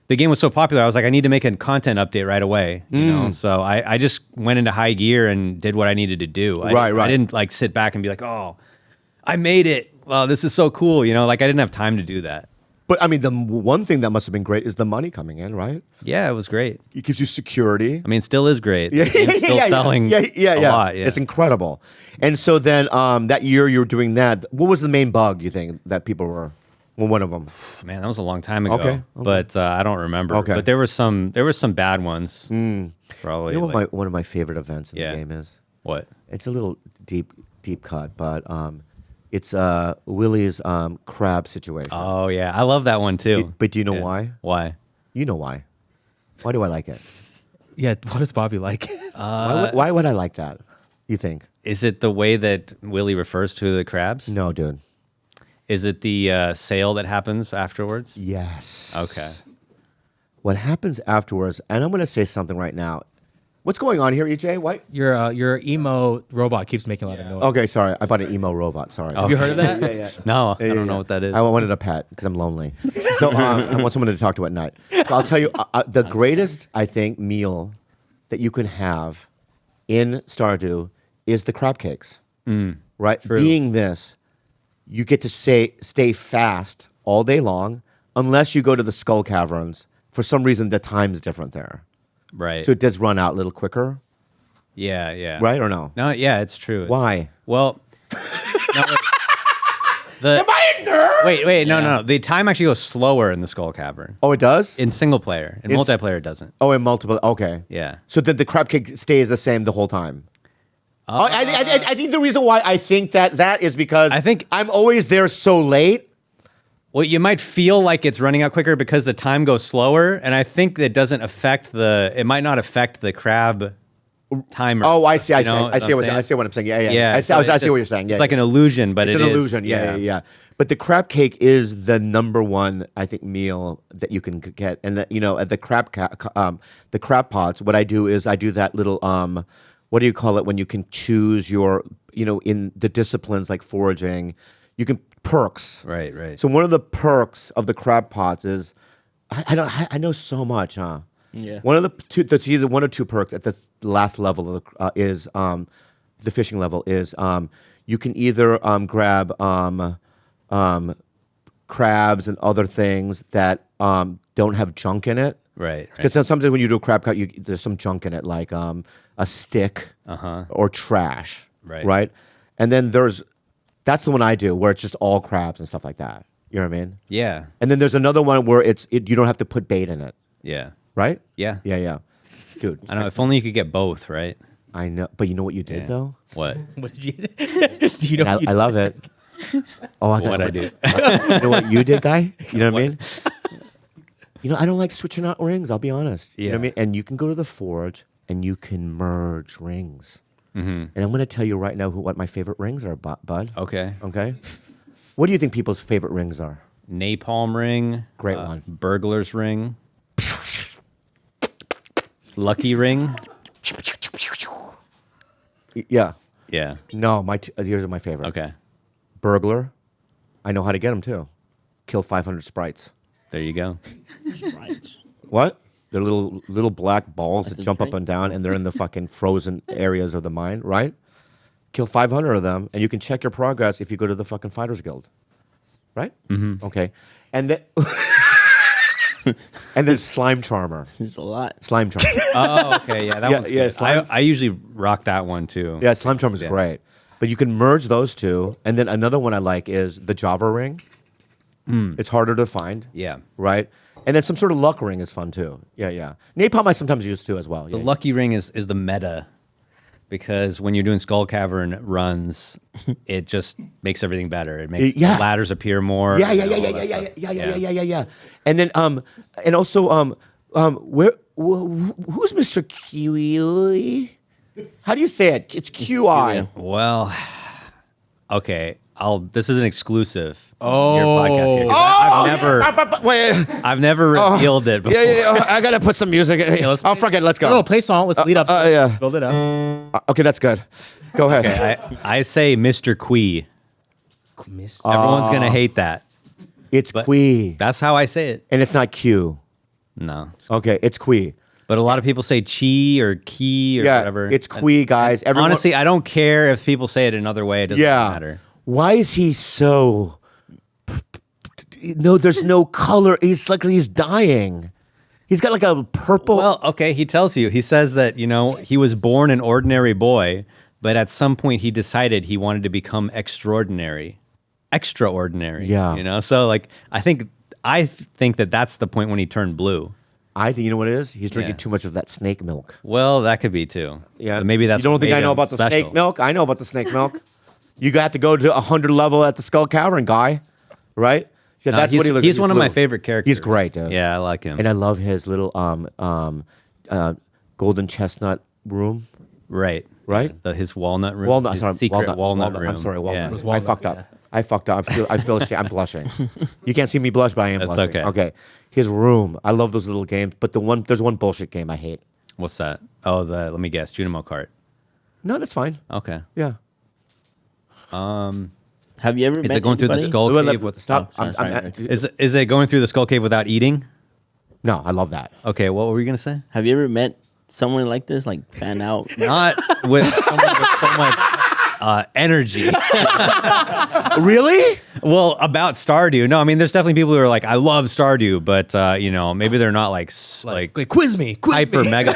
the game was so popular. I was like, I need to make a content update right away. You know, so I just went into high gear and did what I needed to do. Right. I didn't like sit back and be like, oh, I made it. Well, this is so cool. You know, like I didn't have time to do that. But I mean, the one thing that must have been great is the money coming in, right? Yeah, it was great. It gives you security. I mean, it still is great. Yeah, The game's still selling a lot. Yeah. It's incredible. And so then that year you were doing that. What was the main bug you think that people were? Well, one of them. Man, that was a long time ago. Okay. But I don't remember. Okay. But there were some bad ones. Probably. You know what like- one of my favorite events in Yeah. the game is? what? It's a little deep cut, but it's Willie's crab situation. Oh yeah, I love that one too. But do you know Yeah. why? Why? You know why? Why do I like it? Yeah. What does Bobby like? Why would I like that? You think? Is it the way that Willie refers to the crabs? No, dude. Is it the sale that happens afterwards? Yes. Okay. What happens afterwards, and I'm going to say something right now. What's going on here, EJ? What? Your emo robot keeps making a lot of noise. Okay, sorry. I bought an emo robot. Sorry. Have you heard of that? Yeah. No, I don't know what that is. I wanted a pet because I'm lonely. So I want someone to talk to at night. So I'll tell you, the greatest, I think, meal that you can have in Stardew is the crab cakes. Right? True. Being this, you get to stay fast all day long unless you go to the Skull Caverns. For some reason, the time's different there. Right. So it does run out a little quicker. Yeah. Right or no? No, yeah, it's true. Why? Well, Am I a nerd? Wait, no. The time actually goes slower in the Skull Cavern. Oh, it does? In single player. In multiplayer, it doesn't. Oh, in multiple. Okay. Yeah. So then the crab cake stays the same the whole time. I think the reason why I think that is because I think I'm always there so late. Well, you might feel like it's running out quicker because the time goes slower, and I think it doesn't affect it might not affect the crab timer. Oh, I see. I see what I'm saying. Yeah. I see what you're saying. Yeah, it's like an illusion, but it's an illusion. Yeah. But the crab cake is the number one, I think, meal that you can get. And at the crab pots, what I do is I do that little what do you call it when you can choose your in the disciplines like foraging, you can perks. Right. So one of the perks of the crab pots is I know so much, huh? Yeah. One of the two, that's either one or two perks at the last level of is the fishing level is you can either grab crabs and other things that don't have junk in it. Right. Because sometimes when you do a crab cut, there's some junk in it, like a stick or trash. Right. And then that's the one I do where it's just all crabs and stuff like that. You know what I mean? Yeah. And then there's another one where you don't have to put bait in it. Yeah. Right? Yeah. Dude. I know. If only you could get both, right? I know. But you know what you did, though? What? What did you? Do you know? And what you I love it. Oh, What I do? You know what you did, guy? You know what I mean? I don't like switching out rings. I'll be honest. You know what I mean? And you can go to the forge and you can merge rings. And I'm going to tell you right now what my favorite rings are, bud. Okay. What do you think people's favorite rings are? Napalm ring. Great one. Burglar's ring. Lucky ring. Yeah. Yeah. No, here's my favorite. Okay. Burglar. I know how to get them too. Kill 500 sprites. There you go. Right. What? They're little black balls that That's jump up and down, and they're in the fucking frozen areas of the mine, right? Kill 500 of them, and you can check your progress if you go to the fucking Fighters Guild, right? Mm-hmm. Okay, and then and then Slime Charmer. It's a lot. Slime Charmer. Oh, okay. Yeah, that one's good. slime- I usually rock that one too. Yeah, Slime Charmer is great, but you can merge those two, and then another one I like is the Java Ring. It's harder to find. Yeah. Right. And then some sort of luck ring is fun too. Yeah. Napalm I sometimes use too as well. The lucky ring is the meta, because when you're doing Skull Cavern runs, it just makes everything better. It makes the ladders appear more. Yeah. And then and also who's Mr. QE? How do you say it? It's QI. Well, okay. This is an exclusive. Oh. Your podcast here. I've never revealed it before. Yeah. I gotta put some music. Fuck it. Let's go. No, play a song. Let's lead up. Yeah. Build it up. Okay, that's good. Go ahead. Okay, I say Mr. Quee. Everyone's gonna hate that. It's Quee. That's how I say it. And it's not Q. No. Okay, it's Quee. But a lot of people say chi or key or whatever. It's Quee, guys. Honestly, I don't care if people say it another way. It doesn't matter. Why is he so? No, there's no color. He's like he's dying. He's got like a purple. Well, okay, he tells you. He says that, he was born an ordinary boy, but at some point he decided he wanted to become extraordinary. Yeah. So I think that that's the point when he turned blue. I think you know what it is? He's drinking too much of that snake milk. Well, that could be too. Yeah. But maybe that's You don't what think made I know him about the special. snake milk? I know about the snake milk. You got to go to 100 level at the Skull Cavern, guy. Right? Yeah, that's what he looks like. He's one of my favorite characters. He's great, dude. Yeah, I like him. And I love his little golden chestnut room. Right. His walnut room. Walnut. His Sorry, secret walnut room. I'm sorry, walnut. Yeah. Room. was walnut, I fucked up. yeah. I fucked up. I feel ashamed. I'm blushing. You can't see me blush, but I am That's blushing. okay. Okay. His room. I love those little games, but there's one bullshit game I hate. What's that? Oh, let me guess, Junimo cart. No, that's fine. Okay. Yeah. Have you ever Is met it going through the anybody? skull Well, cave with stop. sorry, sorry. Is it going through the skull cave without eating? No, I love that. Okay, what were you gonna say? Have you ever met someone like this, like fan out? Not with someone with so much energy. Really? Well, about Stardew. No, I mean, there's definitely people who are like, I love Stardew, but maybe they're not like quiz me. hyper mega.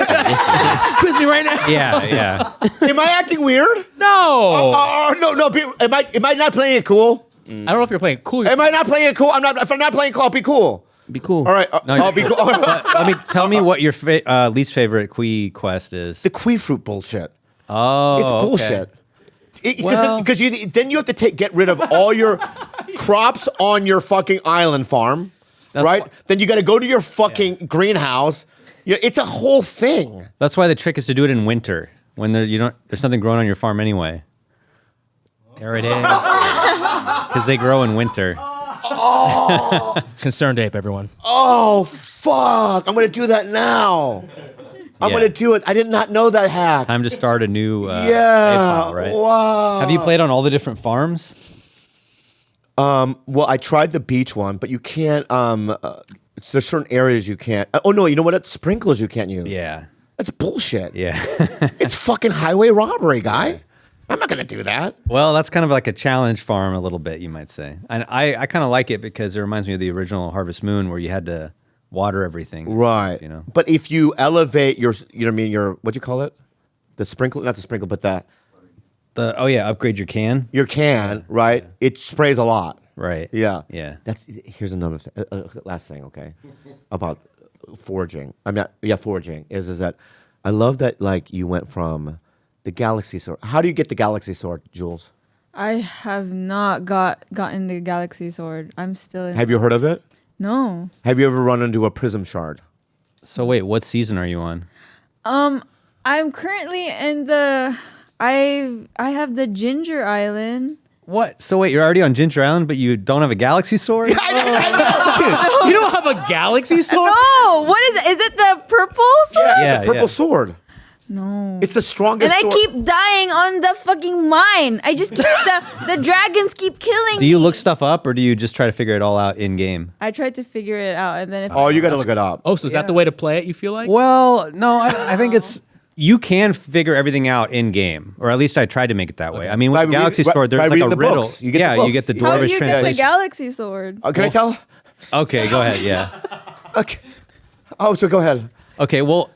Quiz me right now. Yeah. Am I acting weird? No. No. Am I not playing it cool? I don't know if you're playing cool. Am I not playing it cool? I'm not. If I'm not playing cool, I'll be cool. Be cool. All right. No, I'll be cool. Tell me what your least favorite Kui quest is. The Kui fruit bullshit. Oh, It's okay. bullshit. Well- Because then you have to get rid of all your crops on your fucking island farm, right? Then you got to go to your fucking greenhouse. It's a whole thing. That's why the trick is to do it in winter when there's nothing growing on your farm anyway. There it is. Because they grow in winter. ConcernedApe, everyone. Oh fuck! I'm gonna do that now. I'm Yeah. gonna do it. I did not know that hack. Time to start a new save Yeah. file, right? Wow. Have you played on all the different farms? Well, I tried the beach one, but you can't. There's certain areas you can't. Oh no! You know what? It's sprinklers you can't use. Yeah. That's bullshit. Yeah. It's fucking highway robbery, guy. I'm not gonna do that. Well, that's kind of like a challenge farm a little bit, you might say. And I kind of like it because it reminds me of the original Harvest Moon where you had to water everything. Right. But if you elevate your, what do you call it? The sprinkler, not the sprinkler, but Upgrade your can. your can, right? It sprays a lot. Right. Yeah. Yeah. Here's another thing. Last thing, okay, about foraging. Foraging is that I love that like you went from the Galaxy Sword. How do you get the Galaxy Sword, Jules? I have not gotten the Galaxy Sword. I'm still in. Have you heard of it? No. Have you ever run into a prism shard? So wait, what season are you on? I'm currently in the. I have the Ginger Island. What? So wait, you're already on Ginger Island, but you don't have a Galaxy Sword? Dude, you don't have a galaxy sword? No, what is it? Is it the purple sword? Yeah, the purple yeah. sword. No. It's the strongest. And I sword. keep dying on the fucking mine. I just keep the dragons keep killing Do you me. look stuff up or do you just try to figure it all out in game? I tried to figure it out, and then if Oh, you got to look it up. Oh, so is that the way to play it, you feel like? Well, no, I think it's you can figure everything out in game, or at least I tried to make it that way. I mean, with By the Galaxy reading- Sword, by there's like reading a the riddle. books. You get the yeah, books. you get the how dwarvish do you get the translation. Galaxy Sword? Can I tell? Okay, go ahead. Yeah. Okay. Oh, so go ahead. Okay. Well,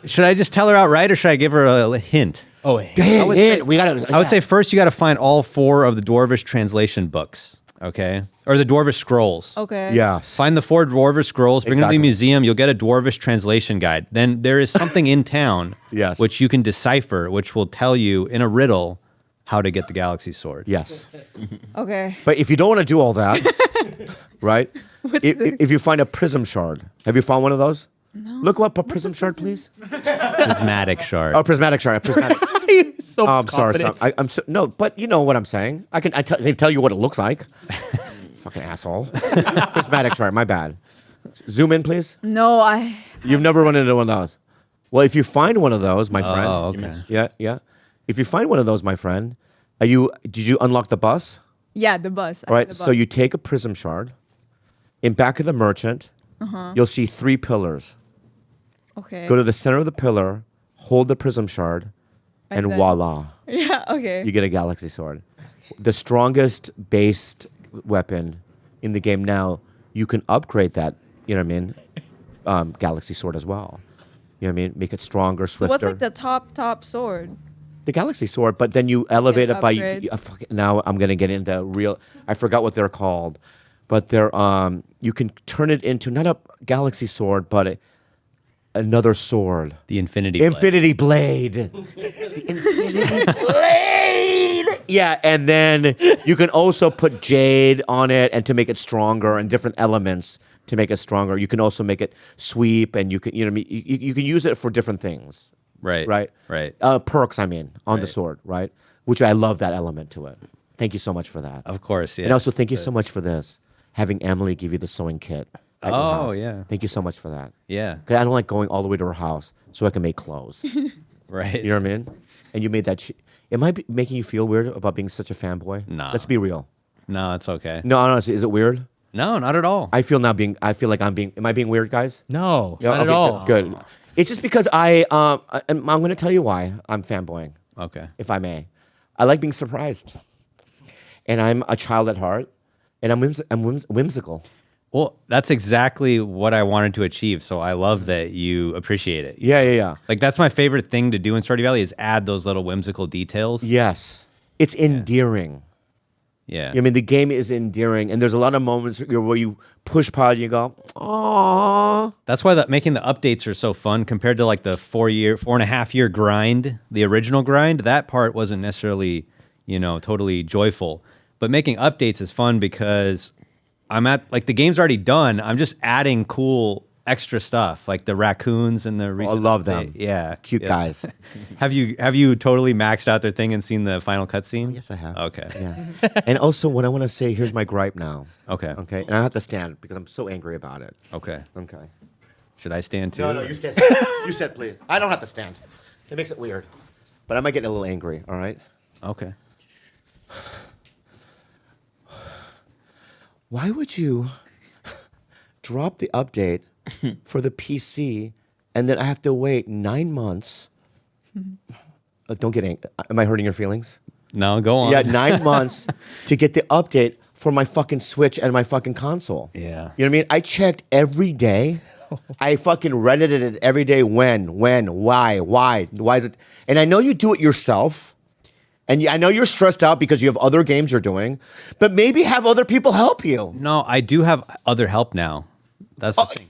should I just tell her outright, or should I give her a hint? Oh, wait. Damn it. We got to. I would say first you got to find all 4 of the dwarvish translation books. Okay, or the dwarvish scrolls. Okay. Yeah. Find the 4 dwarvish scrolls, bring them to Exactly. the museum, you'll get a dwarvish translation guide. Then there is something in town Yes. which you can decipher, which will tell you in a riddle how to get the Galaxy Sword. Yes. Okay. But if you don't want to do all that, right? If you find a prism shard, have you found one of those? No. Look up a prism shard, please. Prismatic shard. Oh, prismatic shard. Prismatic. So I'm sorry. confident. I'm so, no, but you know what I'm saying. I can tell you what it looks like. Fucking asshole. Prismatic shard. My bad. Zoom in, please. No, You've never run into one of those. Well, if you find one of those, my friend. Oh, okay. Yeah. If you find one of those, my friend, did you unlock the bus? yeah, the bus. All right. So you take a prism shard. In back of the merchant, you'll see 3 pillars. Okay. Go to the center of the pillar, hold the prism shard, and then- voila, Yeah. Okay. you get a Galaxy Sword. The strongest based weapon in the game now. You can upgrade that. You know what I mean? Galaxy Sword as well. You know what I mean? Make it stronger, swifter. What's like the top sword? The Galaxy Sword, but then you elevate it by. upgrade. Now I'm gonna get into real. I forgot what they're called, but they're you can turn it into not a Galaxy Sword, but another sword. The Infinity Blade. Infinity Blade. Infinity Blade. Yeah, and then you can also put jade on it and to make it stronger and different elements to make it stronger. You can also make it sweep and you can what I mean you can use it for different things. Right. Right? Right. Perks, on the sword, right? Which I love that element to it. Thank you so much for that. Of course, yeah. And also thank you so much for this. Having Emily give you the sewing kit. at your Oh, house. yeah. Thank you so much for that. Yeah. 'Cause I don't like going all the way to her house so I can make clothes. Right. You know what I mean? And you made that. Am I making you feel weird about being such a fanboy? Nah. Let's be real. No, it's okay. No, honestly, is it weird? No, not at all. I feel like I'm being. Am I being weird, guys? No, Yeah, not at okay, all. Good. It's just because I'm going to tell you why I'm fanboying, Okay. if I may. I like being surprised, and I'm a child at heart, and I'm whimsical. Well, that's exactly what I wanted to achieve. So I love that you appreciate it. Yeah. Like that's my favorite thing to do in Stardew Valley is add those little whimsical details. Yes, it's endearing. Yeah. I mean, the game is endearing, and there's a lot of moments where you push pause and you go, "Aww." That's why making the updates are so fun compared to like the 4.5 year grind, the original grind. That part wasn't necessarily, totally joyful. But making updates is fun because I'm at like the game's already done. I'm just adding cool extra stuff like the raccoons and the recent love update. them. Yeah, Cute yeah. guys. Have you totally maxed out their thing and seen the final cutscene? Yes, I have. Okay. Yeah. And also, what I want to say, here's my gripe now. Okay. Okay. And I have to stand because I'm so angry about it. Okay. Okay. Should I stand too? No, you stand. You said, please. I don't have to stand. It makes it weird. But I might get a little angry, all right? Okay. Why would you drop the update for the PC and then I have to wait 9 months? Don't get angry. Am I hurting your feelings? No, go on. Yeah, 9 months to get the update for my fucking Switch and my fucking console. Yeah. You know what I mean? I checked every day. I fucking Reddited it every day. When, why is it? And I know you do it yourself. And I know you're stressed out because you have other games you're doing, but maybe have other people help you. No, I do have other help now. That's the thing.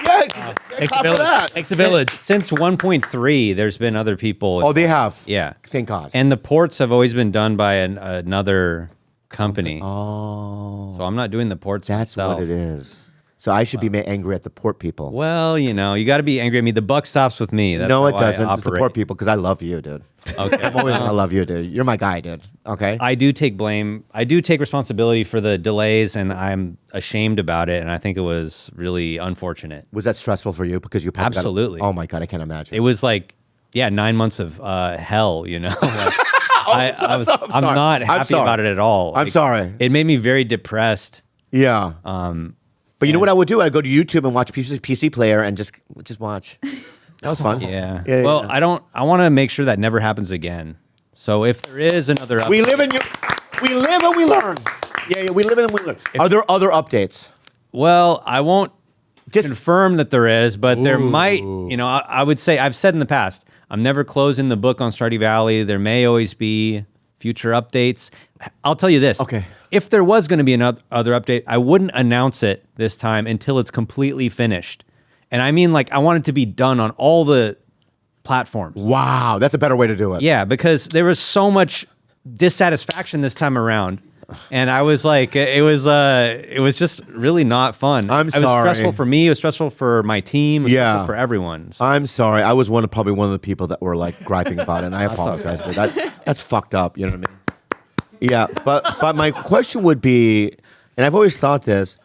Yeah, Takes a top of village. that. Takes a village. Since 1.3, there's been other people. Oh, they have. Yeah. Thank God. And the ports have always been done by another company. Oh, So I'm not doing the ports that's myself. what it is. So I should be angry at the port people. Well, you got to be angry at me. The buck stops with me. That's No, how it doesn't. I It's the operate. port people because I love you, dude. Okay. I'm always gonna love you, dude. You're my guy, dude. Okay. I do take blame. I do take responsibility for the delays, and I'm ashamed about it. And I think it was really unfortunate. Was that stressful for you because you probably got- Absolutely. oh my God, I can't imagine. It was like, 9 months of hell. Like, I'm sorry. not I'm happy sorry. about it at all. I'm Like, sorry. It made me very depressed. Yeah. But you know what I would do? I'd go to YouTube and watch PC Player and just watch. That was fun. Yeah. Yeah, Well, yeah. I want to make sure that never happens again. So if there is another We live and we learn. Yeah, we live and we learn. Are there other updates? well, I won't Just confirm that there is, but there Ooh. might, I would say, I've said in the past, I'm never closing the book on Stardew Valley. There may always be future updates. I'll tell you this. Okay. If there was going to be another update, I wouldn't announce it this time until it's completely finished. And I mean, like, I want it to be done on all the platforms. wow, that's a better way to do it. Yeah, because there was so much dissatisfaction this time around. And I was like, it was just really not fun. I'm It was sorry. stressful for me. It was stressful for my team. It was Yeah. stressful for everyone. So, I'm sorry. I was probably one of the people that were like griping about it, and I apologize, dude. That's fucked up. You know what I mean? Yeah, but my question would be, and I've always thought this: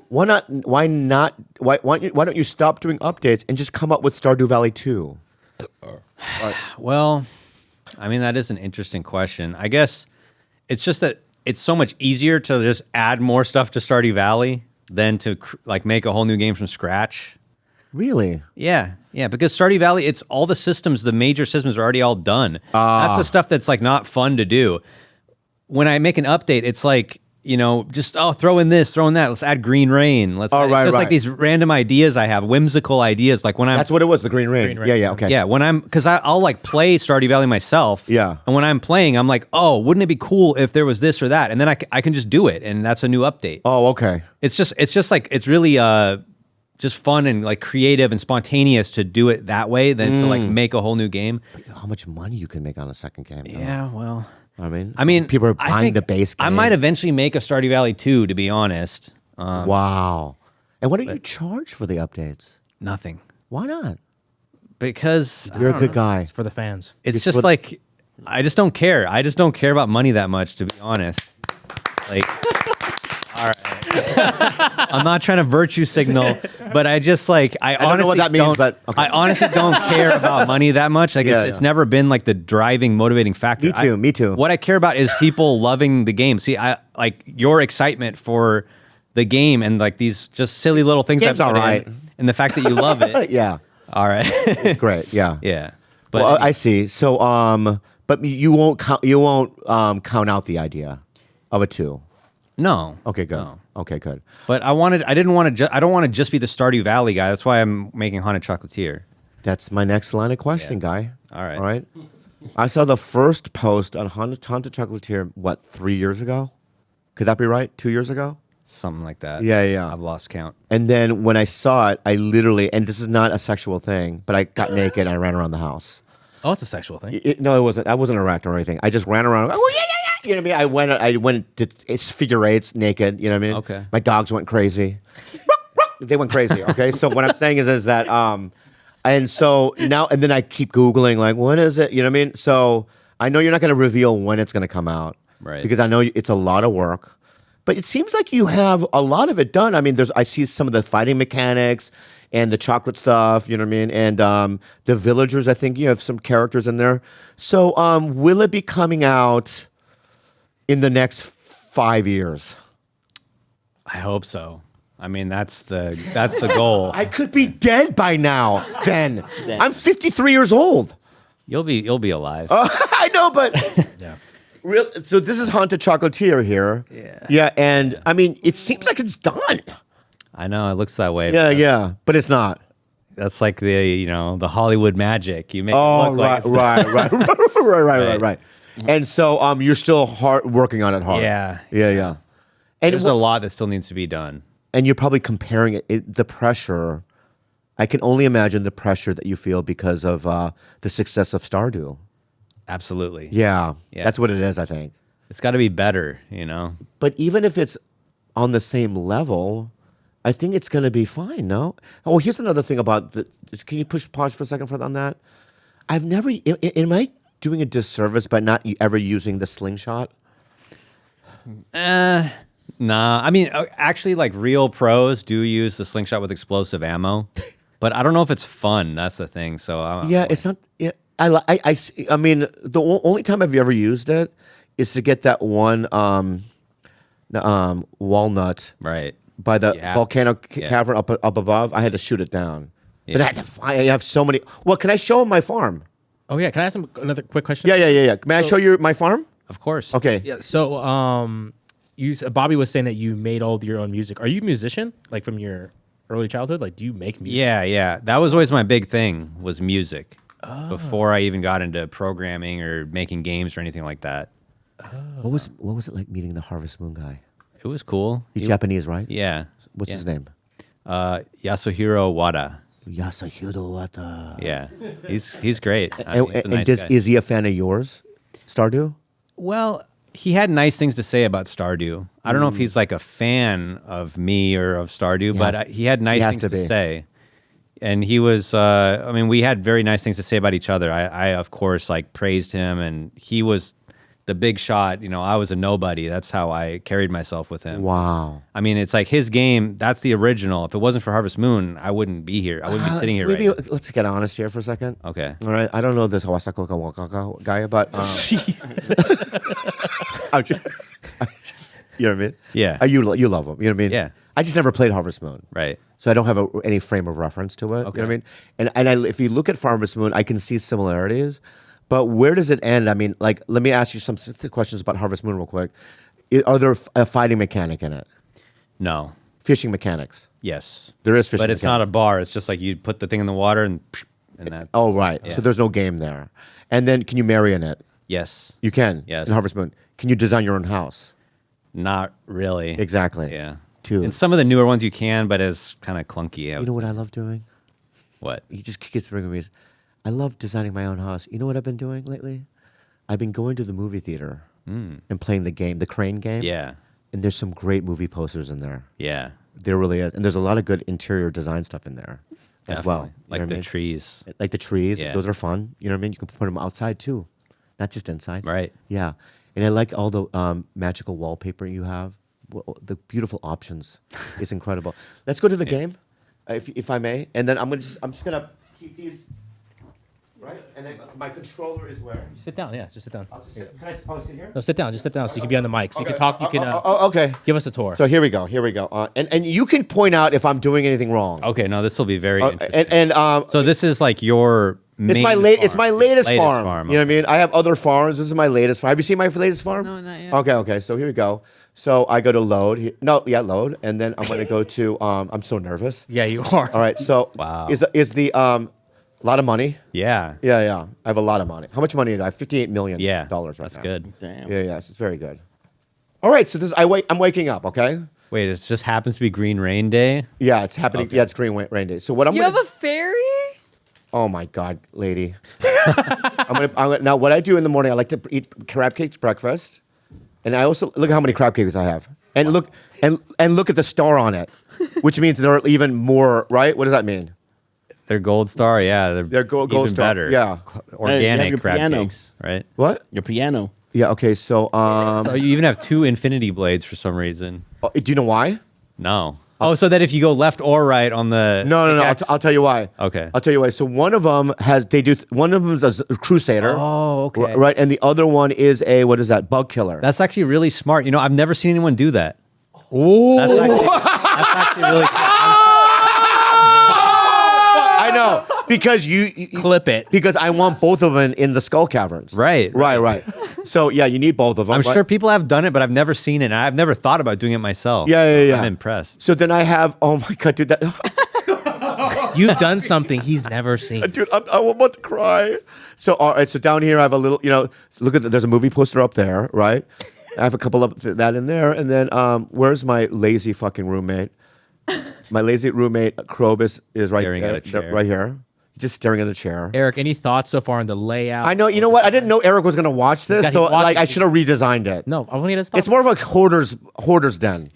why don't you stop doing updates and just come up with Stardew Valley 2? well, I mean, that is an interesting question. I guess it's just that it's so much easier to just add more stuff to Stardew Valley than to make a whole new game from scratch. Really? Yeah, because Stardew Valley, it's all the systems, the major systems are already all done. That's the stuff that's like not fun to do. When I make an update, it's like, just throw in this, throw in that. Let's add green rain. Let's add, right, just right. like these random ideas I have, whimsical ideas. Like when I'm That's what it was. The Green Rain. Green Rain. Yeah. Okay. yeah, because I'll like play Stardew Valley myself. Yeah. And when I'm playing, I'm like, oh, wouldn't it be cool if there was this or that? And then I can just do it, and that's a new update. Oh, okay. It's just like it's really just fun and like creative and spontaneous to do it that way than to like make a whole new game. How much money you can make on a second game? though. Yeah, well, I mean, people are I buying think the base game. I might eventually make a Stardew Valley 2, to be honest. Wow. And what do you charge for the updates? Nothing. Why not? Because You're a good guy. For the fans. it's It's just what- like I just don't care. I just don't care about money that much, to be honest. Like, all I'm not trying to virtue signal, but I just like I don't know what that means, but okay. I honestly don't care about money that much. Like it's never been like the driving, motivating factor. Me too. What I care about is people loving the game. See, I like your excitement for the game and like these just silly little things. Game's all right, and the fact that you love it. Yeah, all right, it's great. Yeah, yeah. But well, I see. So, but you won't count out the idea of a 2. No. Okay, good. No. Okay, good. But I don't want to just be the Stardew Valley guy. That's why I'm making Haunted Chocolatier. That's my next line of question, guy. All right. All right. I saw the first post on Haunted Chocolatier, 3 years ago? Could that be right? 2 years ago? Something like that. Yeah. I've lost count. And then when I saw it, I literally, and this is not a sexual thing, but I got naked and I ran around the house. Oh, it's a sexual thing. No, it wasn't. I wasn't erect or anything. I just ran around. Oh, yeah. You know what I mean? I went to it's figure eights naked. You know what I mean? Okay. My dogs went crazy. They went crazy. Okay. So what I'm saying is that, and so now, and then I keep Googling, like, when is it? You know what I mean? So I know you're not going to reveal when it's going to come out. Right. Because I know it's a lot of work. But it seems like you have a lot of it done. I mean, I see some of the fighting mechanics and the chocolate stuff, you know what I mean? And the villagers, I think you have some characters in there. So will it be coming out in the next 5 years? I hope so. I mean, that's the goal. I could be dead by now. Then I'm 53 years old. You'll be alive. I know, but Yeah. So this is Haunted Chocolatier here. Yeah, and I mean, it seems like it's done. I know it looks that way. Yeah, but it's not. That's like the Hollywood magic. You make it look like it's Right. And so you're still working on it hard. Yeah. And there's a lot that still needs to be done. And you're probably comparing the pressure. I can only imagine the pressure that you feel because of the success of Stardew. Absolutely. Yeah, Yeah. that's what it is, I think. It's got to be better, you know. But even if it's on the same level, I think it's going to be fine, no? Oh, here's another thing about can you pause for a second on that? I've never, am I doing a disservice by not ever using the slingshot? Nah. I mean, actually, like real pros do use the slingshot with explosive ammo, but I don't know if it's fun. That's the thing. So It's not. Yeah, I mean, the only time I've ever used it is to get that one walnut right by the volcano cavern up above. I had to shoot it down. Yeah. But I have so many. Well, can I show him my farm? Oh yeah, can I ask him another quick question? Yeah. May I show you my farm? Of course. Okay. Yeah. So, Bobby was saying that you made all of your own music. Are you a musician? Like from your early childhood? Like, do you make music? Yeah. That was always my big thing was music. Before I even got into programming or making games or anything like that. What was it like meeting the Harvest Moon guy? It was cool. He's Japanese, right? Yeah. What's his name? Yasuhiro Wada. Yasuhiro Wada. Yeah. He's great. He's a nice guy. Is he a fan of yours, Stardew? Well, he had nice things to say about Stardew. I don't know if he's like a fan of me or of Stardew, but he had nice things to say. And he was, we had very nice things to say about each other. I of course, like praised him, and he was the big shot. You know, I was a nobody. That's how I carried myself with him. Wow. I mean, it's like his game, that's the original. If it wasn't for Harvest Moon, I wouldn't be here. I wouldn't be sitting here right now. Let's get honest here for a second. Okay. All right. I don't know this Hawasako Kawakaka guy, but... you know what I mean? Yeah. You love him. You know what I mean? Yeah. I just never played Harvest Moon. Right. So I don't have any frame of reference to it. Okay. You know what I mean? And if you look at Harvest Moon, I can see similarities. But where does it end? I mean, like, let me ask you some questions about Harvest Moon real quick. Are there a fighting mechanic in it? No. Fishing mechanics? Yes. There is fishing But it's not a bar. It's just like you put the thing in the water and that. Oh, right. Yeah. So there's no game there. And then can you marry in it? Yes. You can? Yes. In Harvest Moon. Can you design your own house? Not really. Exactly. Yeah. Too. In some of the newer ones you can, but it's kind of clunky. You know what I love doing? What? He just keeps bringing me. I love designing my own house. You know what I've been doing lately? I've been going to the movie theater and playing the game, the crane game. Yeah. And there's some great movie posters in there. Yeah. There really is. And there's a lot of good interior design stuff in there as well. Definitely. You Like know what the I mean? trees. Like the trees. Yeah. Those are fun. You know what I mean? You can put them outside too, not just inside. Right. Yeah. And I like all the magical wallpaper you have. the beautiful options is incredible. Let's go to the game, if I may, and then I'm just gonna keep these. Right, and then my controller is where? Sit down. Yeah, just sit down. I'll just sit. Can I sit here? No, sit down. Just sit down so you can be on the mic. So you can talk. You can Okay. give us a tour. So here we go. And you can point out if I'm doing anything wrong. Okay, no, this will be very interesting. And So this is like your it's main my farm. it's my latest farm. You know what I okay. mean? I have other farms. This is my latest farm. Have you seen my latest farm? No, not yet. Okay. So here we go. So I go to load. Load, and then I'm gonna go to. I'm so nervous. Yeah, you are. All right. So Wow. is the a lot of money? Yeah. Yeah. I have a lot of money. How much money do I have? $58 million. Yeah. Right That's now. good. Damn. Yeah. It's very good. All right. So I'm waking up. Okay. Wait, it just happens to be Green Rain Day? Yeah, it's happening. Okay. Yeah, it's Green Rain Day. So what I'm You gonna have a fairy? Oh my God, lady! I'm gonna now. What I do in the morning, I like to eat crab cakes breakfast, and I also look at how many crab cakes I have, and look at the star on it, which means they're even more. Right? What does that mean? They're Gold Star, yeah. They're gold even star, better. yeah. Organic your crab piano. cakes, right? What? Your piano. Yeah. Okay. So So you even have 2 infinity blades for some reason. do you know why? No. Oh, so that if you go left or right on the No. pickaxe- I'll tell you why. Okay. I'll tell you why. So one of them one of them is a crusader. Oh, okay. Right, and the other one is what is that? Bug killer. That's actually really smart. You know, I've never seen anyone do that. Ooh. That's actually really cool. I know because you Clip it. because I want both of them in the skull caverns. Right. Right. So yeah, you need both of them. I'm right? sure people have done it, but I've never seen it. And I've never thought about doing it myself. Yeah. I'm impressed. So then I have. Oh my God, dude! That You've done something he's never seen. dude, I'm about to cry. So all right, so down here I have a little. Look at there's a movie poster up there, right? I have a couple of that in there, and then where's my lazy fucking roommate? My lazy roommate Krobus is right Staring at a there, chair. right here. He's just staring at the chair. Eric, any thoughts so far on the layout? I know. You know what? I didn't know Eric was gonna watch this, God, he so watched I it. should have redesigned it. No, I want you to stop. It's more of a hoarder's den.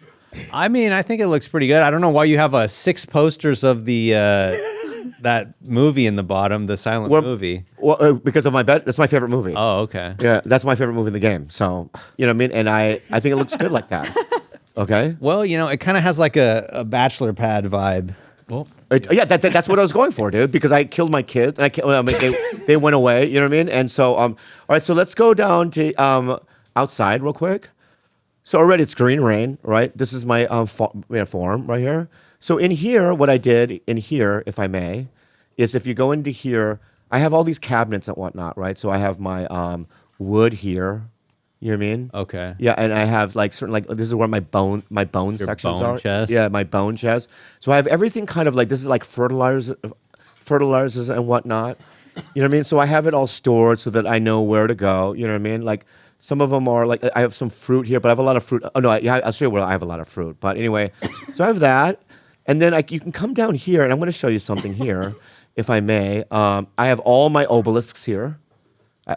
I mean, I think it looks pretty good. I don't know why you have 6 posters of the that movie in the bottom, the silent movie. Well, because of my bed. That's my favorite movie. Oh, okay. Yeah, that's my favorite movie in the game. So you know what I mean. And I think it looks good like that. Okay. Well, you know, it kind of has like a bachelor pad vibe. Well, Yeah, that's what I was going for, dude. Because I killed my kid, and they went away. You know what I mean? And so, all right. So let's go down to outside real quick. So already it's Green Rain, right? This is my farm right here. So in here, what I did in here, if I may, is if you go into here, I have all these cabinets and whatnot, right? So I have my wood here. You know what I mean? Okay. Yeah, and I have like certain this is where my bone sections bone are. chest? Yeah, my bone chest. So I have everything kind of like this is like fertilizers and whatnot. You know what I mean? So I have it all stored so that I know where to go. You know what I mean? Like some of them are like I have some fruit here, but I have a lot of fruit. Oh no, I'll show you where I have a lot of fruit. But anyway, so I have that, and then you can come down here, and I'm going to show you something here, if I may. I have all my obelisks here.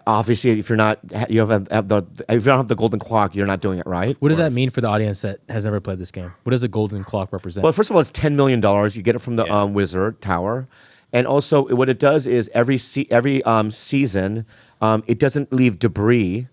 Obviously, if you don't have the golden clock, you're not doing it right. what does that mean for the audience that has never played this game? What does the golden clock represent? Well, first of all, it's $10 million. You get it from the Wizard Tower, and also what it does is every season, it doesn't leave debris,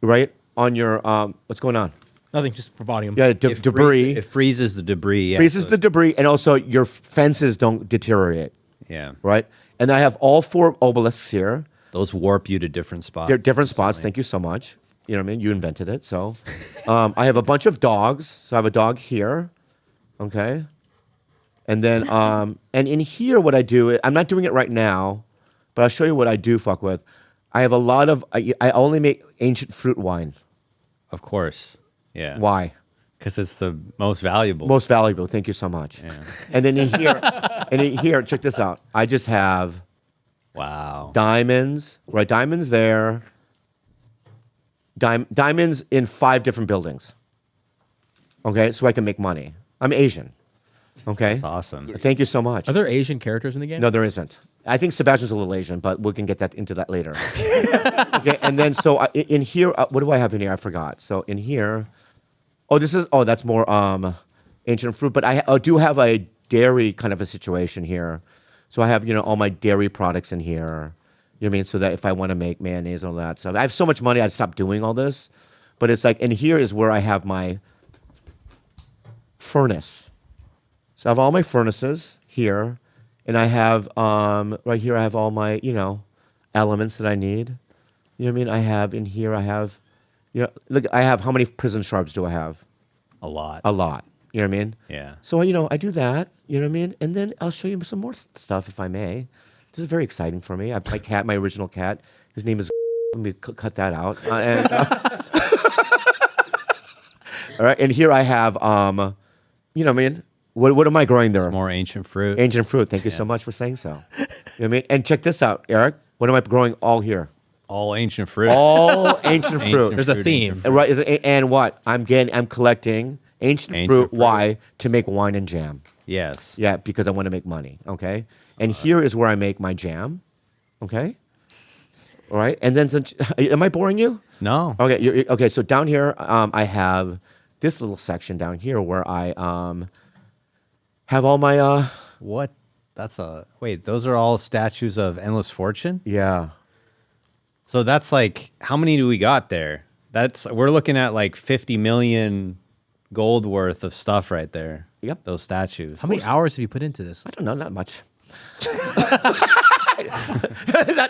right on your what's going on? Nothing, just for volume. Yeah, debris It freezes the debris. Yeah, freezes so- the debris, and also your fences don't deteriorate, Yeah. right? And I have all 4 obelisks here. Those warp you to different spots. They're different spots. Thank you so much. You know what I mean? You invented it. So I have a bunch of dogs. So I have a dog here. Okay. And then, and in here, what I do, I'm not doing it right now, but I'll show you what I do fuck with. I have a lot of, I only make ancient fruit wine. Of course. Yeah. Why? Because it's the most valuable. Most valuable. Thank you so much. Yeah. And then in here, check this out. I just have Wow. diamonds, right? Diamonds there. Diamonds in 5 different buildings. Okay, so I can make money. I'm Asian. Okay, That's awesome. thank you so much. Are there Asian characters in the game? No, there isn't. I think Sebastian's a little Asian, but we can get into that later. Okay, and then so in here, what do I have in here? I forgot. So in here, that's more ancient fruit, but I do have a dairy kind of a situation here. So I have all my dairy products in here. You know what I mean? So that if I want to make mayonnaise and all that stuff, I have so much money I'd stop doing all this. But it's like, and here is where I have my furnace. So I have all my furnaces here, and I have right here I have all my elements that I need. You know what I mean? I have in here I have, look, I have how many prison shards do I have? A lot. A lot. You know what I mean? Yeah. So I do that. You know what I mean? And then I'll show you some more stuff if I may. This is very exciting for me. I have my cat, my original cat. His name is. Let me cut that out. All right, and here I have, you know what I mean? What am I growing there? More ancient fruit. Ancient fruit. Thank you so much for saying so. You know what I mean? And check this out, Eric. What am I growing all here? All ancient fruit. All ancient fruit. There's a theme. Right, and what? I'm collecting ancient fruit. Why? To make wine and jam. Yes. Yeah, because I want to make money, okay? And here is where I make my jam, okay? All right, and then, am I boring you? No. Okay, okay. So down here, I have this little section down here where I have all my What? Wait, those are all statues of Endless Fortune? yeah. So that's like, how many do we got there? We're looking at like 50 million gold worth of stuff right there. Yep. Those statues. How many hours have you put into this? I don't know, not much.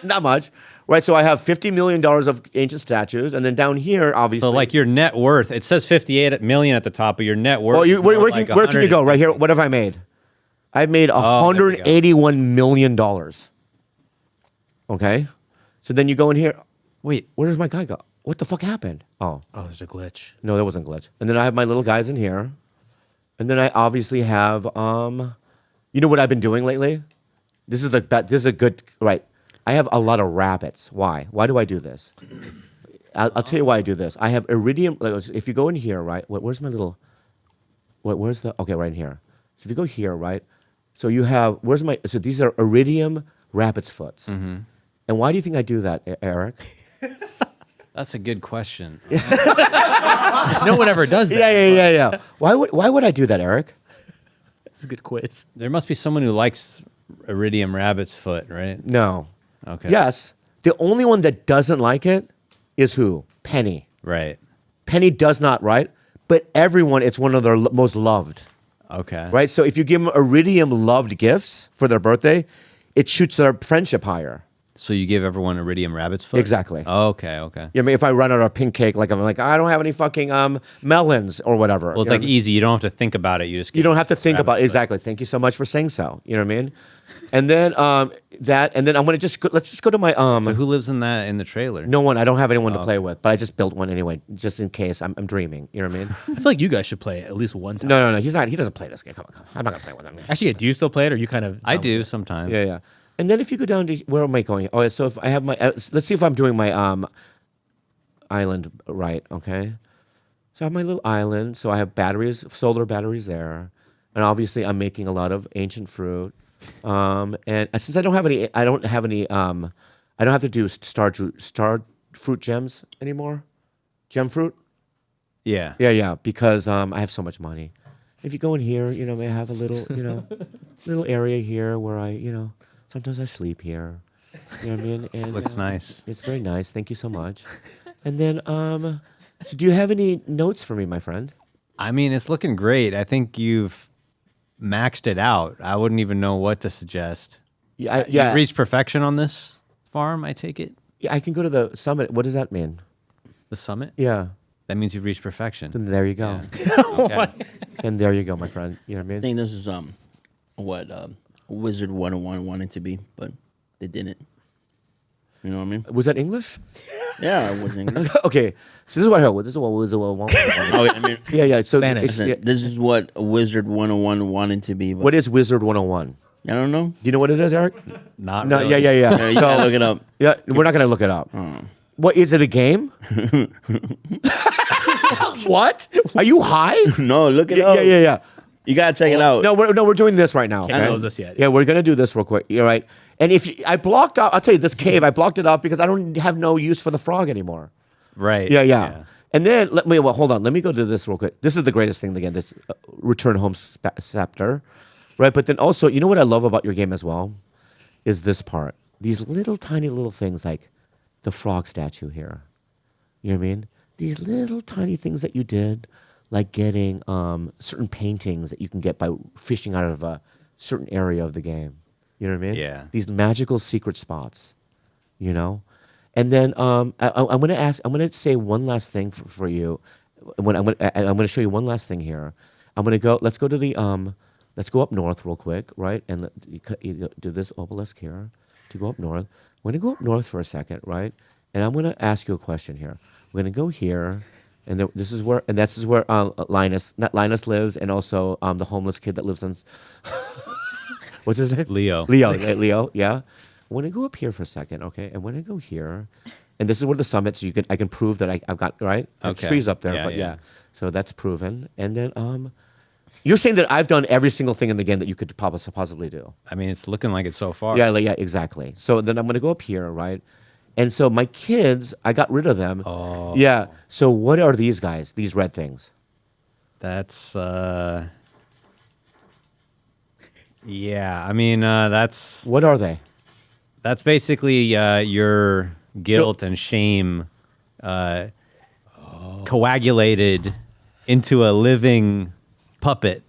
not much, right? So I have $50 million of ancient statues, and then down here, obviously. So like your net worth, it says 58 million at the top, but your net worth. Oh, where like can you go? Right here. What have I made? I've made $181 million. Okay, so then you go in here. Wait, Where does my guy go? What the fuck happened? Oh, There's a glitch. no, that wasn't glitch. And then I have my little guys in here, and then I obviously have you know what I've been doing lately? This is a good right. I have a lot of rabbits. Why? Why do I do this? I'll tell you why I do this. I have iridium. If you go in here, right? Where's my little? Where's the? Okay, right in here. So if you go here, right? So you have. Where's my? So these are iridium rabbit's foots. Mm-hmm. And why do you think I do that, Eric? that's a good question. No one ever does that. Yeah. Why would I do that, Eric? It's a good quiz. There must be someone who likes iridium rabbit's foot, right? No. Okay. Yes. The only one that doesn't like it is who? Penny. Right. Penny does not, right? But everyone, it's one of their most loved, Okay. right? So if you give them iridium loved gifts for their birthday, it shoots their friendship higher. So you give everyone iridium rabbit's foot? Exactly. Oh, okay. Yeah, I mean, if I run out of pink cake, like I'm like, I don't have any fucking melons or whatever. Well, it's like easy. You don't have to think about it. You just You don't have to think about rabbit's foot. exactly. Thank you so much for saying so. You know what I mean? And then that, and then I'm gonna let's just go to my So who lives in the trailer? No one. I don't have anyone to play with, but I just built one anyway, just in case. I'm dreaming. You know what I mean? I feel like you guys should play it at least one time. No. He's not. He doesn't play this game. Come on. I'm not gonna play with him. Actually, do you still play it, or you kind of? I do sometimes. Yeah. And then if you go down to where am I going? Oh, so if I have my let's see if I'm doing my island right. Okay. So I have my little island. So I have batteries, solar batteries there, and obviously I'm making a lot of ancient fruit. And since I don't have any, I don't have to do star fruit gems anymore. Gem fruit. Yeah. Yeah, because I have so much money. If you go in here, I have a little, little area here where I, sometimes I sleep here. You know what I mean? And Looks nice. It's very nice. Thank you so much. And then, so do you have any notes for me, my friend? I mean, it's looking great. I think you've maxed it out. I wouldn't even know what to suggest. Yeah, You've reached perfection on this farm, I take it? Yeah, I can go to the summit. What does that mean? The summit? Yeah. That means you've reached perfection. Then there you go. Okay. And there you go, my friend. You know what I I mean? think this is what Wizard 101 wanted to be, but they didn't. You know what I mean? Was that English? Yeah, it was English. Okay. So this is what I heard. This is what was Oh, I mean, Yeah. So Spanish. it's- yeah. this is what Wizard 101 wanted to be. But What is Wizard 101? I don't know. Do you know what it is, Eric? Not No. really. Yeah. Yeah, you gotta look it up. Yeah, we're not going to look it up. What is it? A game? What? Are you high? No, look it up. Yeah. You gotta check it out. No, we're doing this right now. Can't okay? close this yet. Yeah, we're gonna do this real quick. You're right. And I blocked out. I'll tell you, this cave, I blocked it up because I don't have no use for the frog anymore. Right. Yeah. And then hold on. Let me go to this real quick. This is the greatest thing again. This return home scepter, right? But then also, you know what I love about your game as well is this part. These little tiny little things like the frog statue here. You know what I mean? These little tiny things that you did, like getting certain paintings that you can get by fishing out of a certain area of the game. You know what I mean? Yeah. These magical secret spots, you know? And then I'm going to say one last thing for you. I'm going to show you one last thing here. Let's go up north real quick, right? And you do this obelisk here to go up north. We're going to go up north for a second, right? And I'm going to ask you a question here. We're going to go here. And this is where Linus lives, and also the homeless kid that lives on. What's his name? Leo. Leo. Yeah. I want to go up here for a second, okay? And when I go here, and this is where the summit, so I can prove that I've got right. Okay. Trees up there, yeah. So that's proven. And then you're saying that I've done every single thing in the game that you could possibly do. I mean, it's looking like it so far. Yeah, exactly. So then I'm going to go up here, right? And so my kids, I got rid of them. Oh. Yeah. So what are these guys? These red things? That's yeah. I mean, that's What are they? that's basically your guilt and shame coagulated into a living puppet.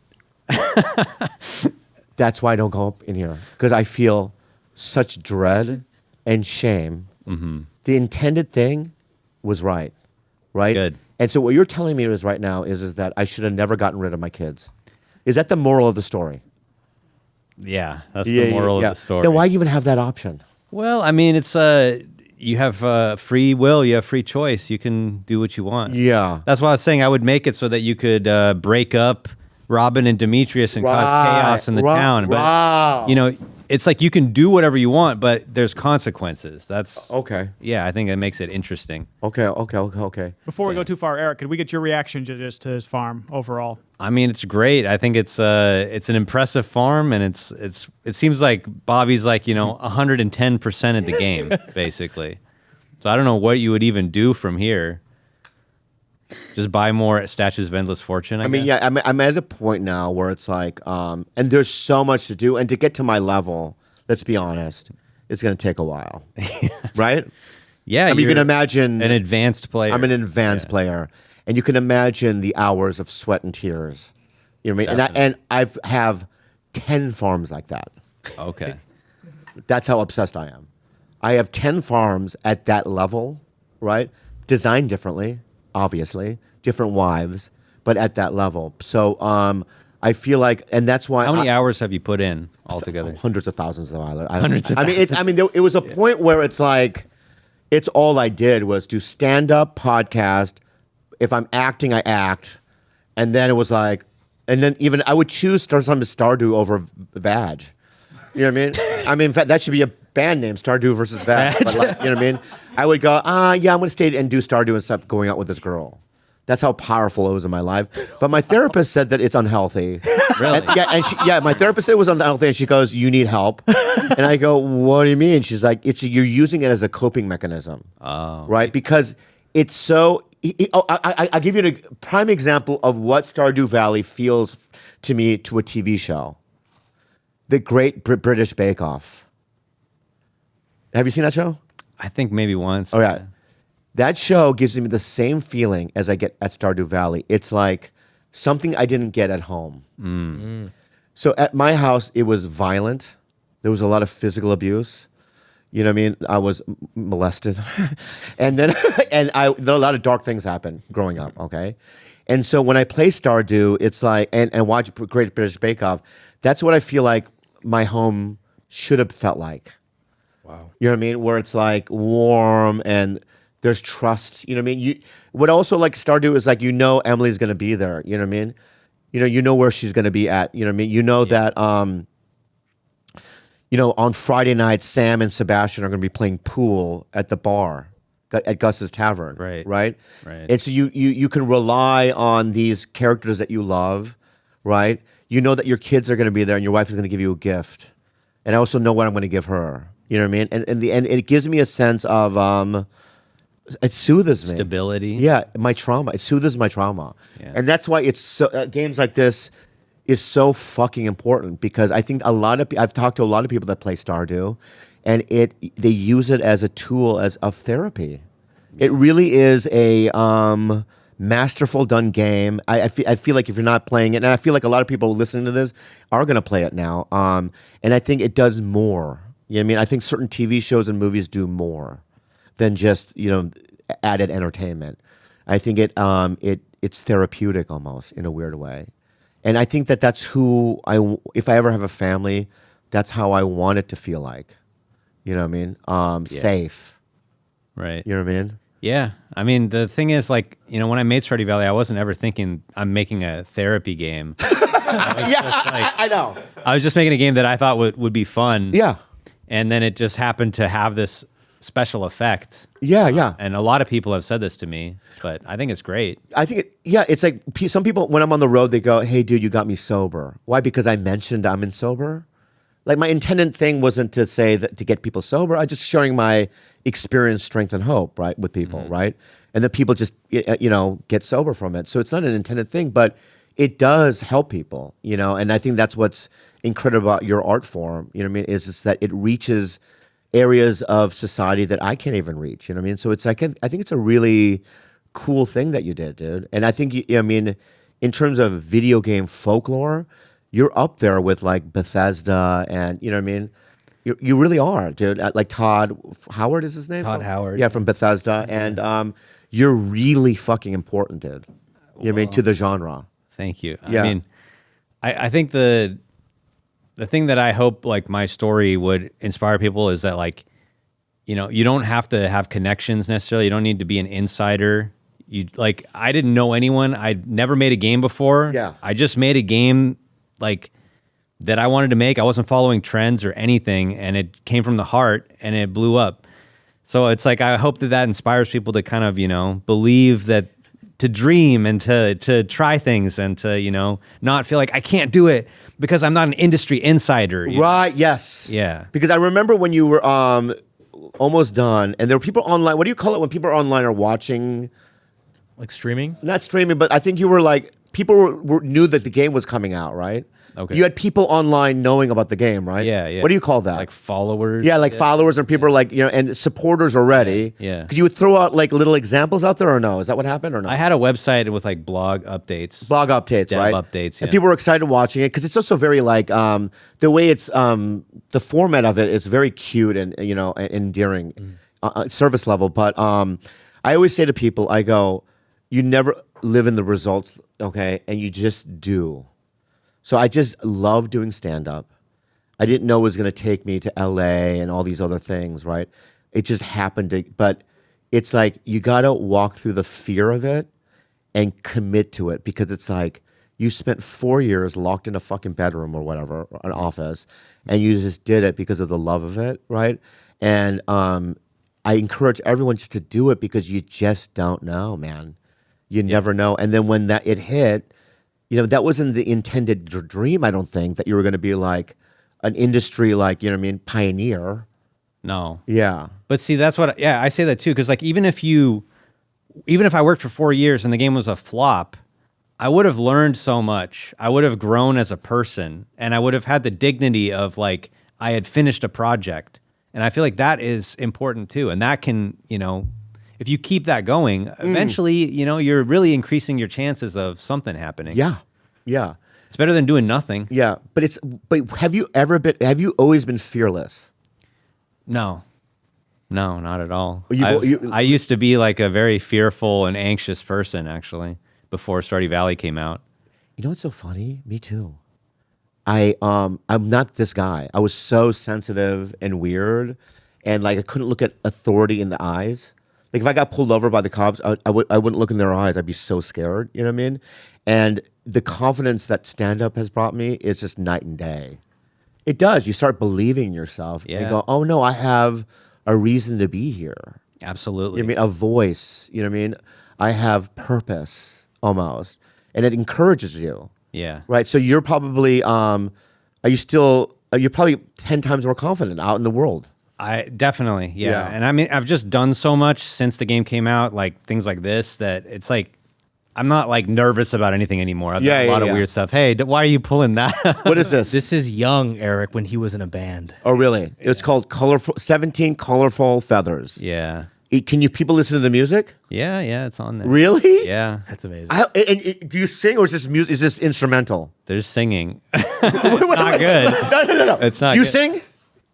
That's why I don't go up in here, because I feel such dread and shame. Mm-hmm. The intended thing was right? Good. And so what you're telling me is right now is that I should have never gotten rid of my kids. Is that the moral of the story? Yeah, that's the moral of the story. Then why even have that option? Well, I mean, it's you have free will, you have free choice. You can do what you want. Yeah. That's why I was saying I would make it so that you could break up Robin and Demetrius and cause chaos in the town. But you know, it's like you can do whatever you want, but there's consequences. That's Okay. yeah. I think that makes it interesting. Okay. Before we go too far, Eric, could we get your reaction to his farm overall? I mean, it's great. I think it's an impressive farm, and it seems like Bobby's like 110% of the game basically. So I don't know what you would even do from here. Just buy more Statues of Endless Fortune. I mean, guess? yeah, I'm at a point now where it's like, and there's so much to do, and to get to my level, let's be honest, it's going to take a while, right? Yeah, I mean, you can imagine an advanced player. I'm an advanced player, and you can imagine the hours of sweat and tears. You know what I mean? And I have 10 farms like that. Okay. That's how obsessed I am. I have 10 farms at that level, right? Designed differently, obviously, different wives, but at that level. So I feel like, and that's why. How many hours have you put in altogether? Hundreds of thousands of hours. Hundreds of thousands. It was a point where it's like, it's all I did was do stand-up, podcast. If I'm acting, I act. And then it was like, and then even I would choose sometimes Stardew over Vag. You know what I mean? I mean, in fact, that should be a band name, Stardew versus Vag. But like, you know what I mean? I would go, yeah, I'm going to stay and do Stardew and stop going out with this girl. That's how powerful it was in my life. But my therapist said that it's unhealthy. Really? My therapist said it was unhealthy, and she goes, "You need help." And I go, "What do you mean?" She's like, "You're using it as a coping mechanism, right? Because it's so." I give you a prime example of what Stardew Valley feels to me to a TV show. The Great British Bake Off. Have you seen that show? I think maybe once. Oh yeah. That show gives me the same feeling as I get at Stardew Valley. It's like something I didn't get at home. So at my house, it was violent. There was a lot of physical abuse. You know what I mean? I was molested. And then a lot of dark things happened growing up, okay? And so when I play Stardew, it's like, and watch Great British Bake Off, that's what I feel like my home should have felt like. Wow. You know what I mean? Where it's like warm and there's trust. You know what I mean? What also like Stardew is like, Emily's going to be there. You know what I mean? You know where she's going to be at. You know what I mean? You know that, on Friday night, Sam and Sebastian are going to be playing pool at the bar at Gus's Tavern. Right. And so you can rely on these characters that you love, right? You know that your kids are going to be there and your wife is going to give you a gift. And I also know what I'm going to give her. You know what I mean? And it gives me a sense of, it soothes me. Stability. Yeah, my trauma. It soothes my trauma. Yeah. And that's why it's so, games like this is so fucking important, because I think I've talked to a lot of people that play Stardew, and they use it as a tool of therapy. It really is a masterful done game. I feel like if you're not playing it, and I feel like a lot of people listening to this are going to play it now. And I think it does more. You know what I mean? I think certain TV shows and movies do more than just, added entertainment. I think it's therapeutic almost in a weird way. And I think that's who if I ever have a family, that's how I want it to feel like. You know what I mean? Safe. Right. You know what I mean? Yeah. I mean, the thing is, like, when I made Stardew Valley, I wasn't ever thinking I'm making a therapy game. I know. I was just making a game that I thought would be fun. Yeah. And then it just happened to have this special effect. Yeah. And a lot of people have said this to me, but I think it's great. I think, it's like some people, when I'm on the road, they go, hey, dude, you got me sober. Why? Because I mentioned I'm in sober? Like, my intended thing wasn't to say that to get people sober. I just showing my experience, strength, and hope, right, with people, right? And then people just, get sober from it. So it's not an intended thing, but it does help people, and I think that's what's incredible about your art form, you know what I mean, is just that it reaches areas of society that I can't even reach, you know what I mean? So it's like, I think it's a really cool thing that you did, dude. And I think, in terms of video game folklore, you're up there with like Bethesda and, you know what I mean? You really are, dude. Like Todd Howard is his name? Todd Howard. Yeah, from Bethesda. And you're really fucking important, dude. You know what I mean? To the genre. Thank you. Yeah. I mean, I think the thing that I hope like my story would inspire people is that, like, you don't have to have connections necessarily. You don't need to be an insider. I didn't know anyone. I'd never made a game before. Yeah. I just made a game like that I wanted to make. I wasn't following trends or anything, and it came from the heart and it blew up. So it's like, I hope that inspires people to kind of, believe that, to dream and to try things and to, not feel like I can't do it because I'm not an industry insider. Right, yes. Yeah. Because I remember when you were almost done, and there were people online. What do you call it when people are online or watching? Like streaming? Not streaming, but I think you were like, people knew that the game was coming out, right? Okay. You had people online knowing about the game, right? Yeah. What do you call that? Like followers? Yeah, like followers, and people are like, and supporters already. Yeah. Because you would throw out like little examples out there, or no? Is that what happened, or no? I had a website with like blog updates. Blog updates, Dev right? updates, And yeah. people were excited watching it because it's also very like the way it's the format of it is very cute and and endearing, service level. But I always say to people, I go, you never live in the results, okay, and you just do. So I just love doing stand-up. I didn't know it was going to take me to LA and all these other things, right? It just happened to, but it's like you got to walk through the fear of it and commit to it, because it's like you spent 4 years locked in a fucking bedroom or whatever, or an office, and you just did it because of the love of it, right? And I encourage everyone just to do it, because you just don't know, man. You never know. And then when it hit, that wasn't the intended dream, I don't think, that you were going to be like an industry, like, pioneer. No. Yeah. But see, that's what, I say that too. Cause like, even if I worked for 4 years and the game was a flop, I would have learned so much. I would have grown as a person, and I would have had the dignity of like, I had finished a project. And I feel like that is important too. And that can, if you keep that going, eventually, you're really increasing your chances of something happening. Yeah. Yeah. It's better than doing nothing. Yeah. But have you always been fearless? No, not at all. You- I used to be like a very fearful and anxious person, actually, before Stardew Valley came out. You know what's so funny? Me too. I'm not this guy. I was so sensitive and weird, and like I couldn't look at authority in the eyes. Like if I got pulled over by the cops, I wouldn't look in their eyes. I'd be so scared. You know what I mean? And the confidence that stand-up has brought me is just night and day. It does. You start believing in yourself. Yeah. And go, oh no, I have a reason to be here. Absolutely. You know what I mean? A voice. You know what I mean? I have purpose almost. And it encourages you. Yeah. Right. So you're probably, you're probably 10 times more confident out in the world. I definitely, yeah. Yeah. And I mean, I've just done so much since the game came out, like things like this, that it's like, I'm not like nervous about anything anymore. I've done a lot of weird stuff. Hey, why are you pulling that? What is this? This is young Eric when he was in a band. Oh, really? It's called 17 Colorful Feathers. Yeah. Can you people listen to the music? Yeah, it's on there. Really? Yeah, That's amazing. And do you sing or is this music? Is this instrumental? there's singing. It's not good. No. It's not You good. sing?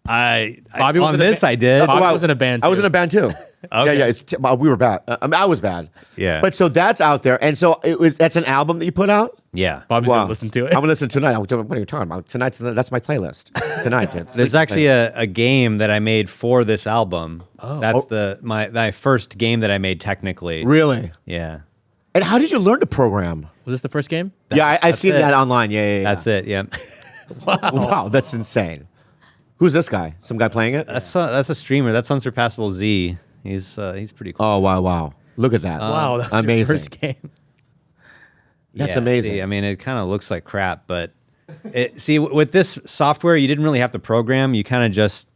Bobby was on in a this ba- I did. Bobby was in a band. I was too. in a band too. Okay. Yeah. We were bad. I was bad. Yeah. But so that's out there, and so that's an album that you put out. Yeah. Bobby's Wow. gonna listen to it. I'm gonna listen tonight. What are you talking about? That's my playlist tonight, dude. There's actually a game that I made for this album. Oh. That's my first game that I made technically. Really. Yeah. And how did you learn to program? Was this the first game? Yeah, I see it. that online. Yeah. That's it. Yeah. Wow, that's insane. Who's this guy? Some guy playing it? That's a streamer. That's Unsurpassable Z. He's pretty cool. Oh wow! Look at that. Wow, that was amazing. your first game. That's Yeah, amazing. see, I mean, it kind of looks like crap, but with this software, you didn't really have to program. You kind of just